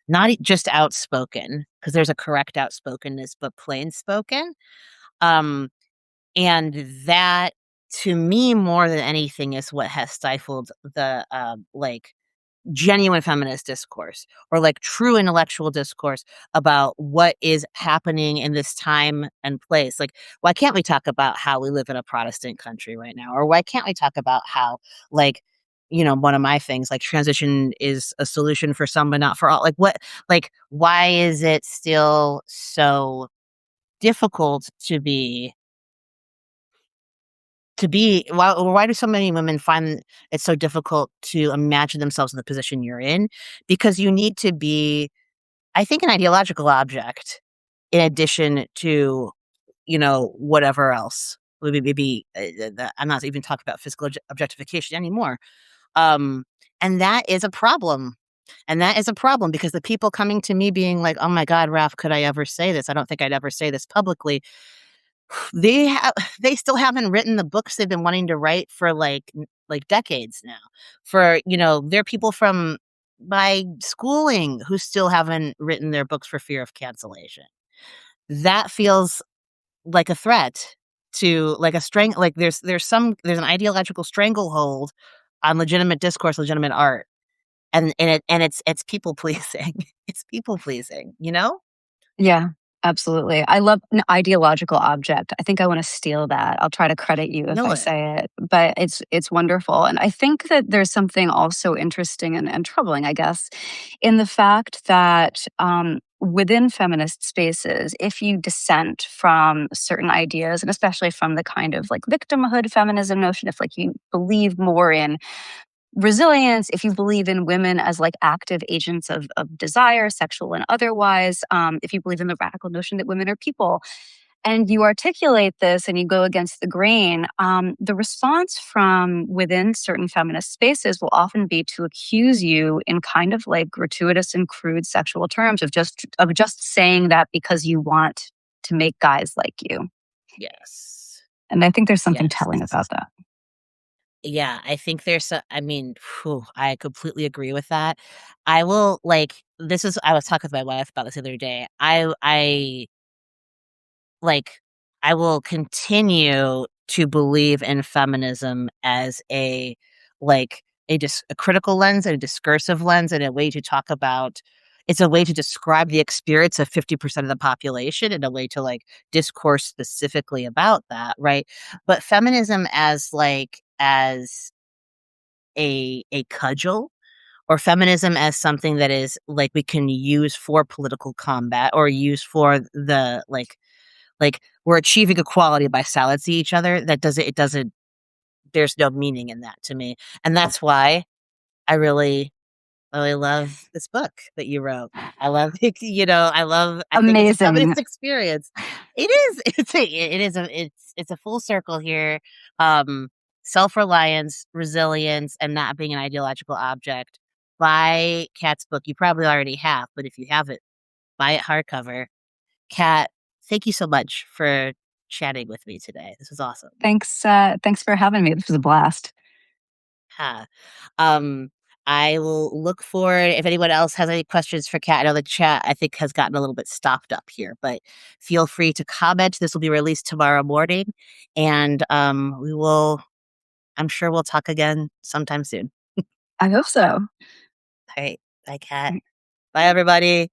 S1: not just outspoken, because there's a correct outspokenness, but plain spoken. um and that, to me, more than anything, is what has stifled the, like, genuine feminist discourse or like true intellectual discourse about what is happening in this time and place. Like, why can't we talk about how we live in a Protestant country right now? Or why can't we talk about how, like, one of my things, like transition is a solution for some, but not for all. Like, why is it still so difficult why do so many women find it so difficult to imagine themselves in the position you're in? Because you need to be, I think, an ideological object in addition to, whatever else. Maybe I'm not even talking about physical objectification anymore. Um, and that is a problem. And that is a problem because the people coming to me being like, "Oh my God, Raf, could I ever say this? I don't think I'd ever say this publicly." They have they still haven't written the books they've been wanting to write for, like, decades now. There are people from my schooling who still haven't written their books for fear of cancellation. That feels like a threat to, like, there's an ideological stranglehold on legitimate discourse, legitimate art, and it's people pleasing. It's people pleasing, you know?
S2: Yeah, absolutely. I love an ideological object. I think I wanna steal that. I'll try to credit you if I
S1: Know it.
S2: say it, but it's wonderful, and I think that there's something also interesting and troubling, I guess, in the fact that, within feminist spaces, if you dissent from certain ideas, and especially from the kind of, like, victimhood feminism notion, if, like, you believe more in resilience, if you believe in women as like active agents of desire, sexual and otherwise, if you believe in the radical notion that women are people, and you articulate this and you go against the grain, the response from within certain feminist spaces will often be to accuse you in kind of like gratuitous and crude sexual terms of just saying that because you want to make guys like you.
S1: Yes.
S2: And I think there's something
S1: Yes.
S2: telling about that.
S1: Yeah, I think I mean, I completely agree with that. I was talking with my wife about this the other day. Like, I will continue to believe in feminism as a critical lens, and a discursive lens, and a way to talk about it's a way to describe the experience of 50% of the population, and a way to, like, discourse specifically about that, right? But feminism as a cudgel, or feminism as something that is, like, we can use for political combat, or use for we're achieving equality by silencing each other. It doesn't there's no meaning in that to me. And that's why I really, really love this book that you wrote. I love I think it's a
S2: Amazing.
S1: feminist experience. It is. It's a full circle here. Um, Self-reliance, resilience, and not being an ideological object. Buy Kat's book. You probably already have, but if you haven't, buy it hardcover. Kat, thank you so much for chatting with me today. This was awesome.
S2: Thanks for having me. This was a blast.
S1: Yeah. Um, I will look forward if anyone else has any questions for Kat. I know the chat, I think, has gotten a little bit stopped up here, but feel free to comment. This will be released tomorrow morning, and I'm sure we'll talk again sometime soon.
S2: I hope so.
S1: All right. Bye, Kat. Bye, everybody.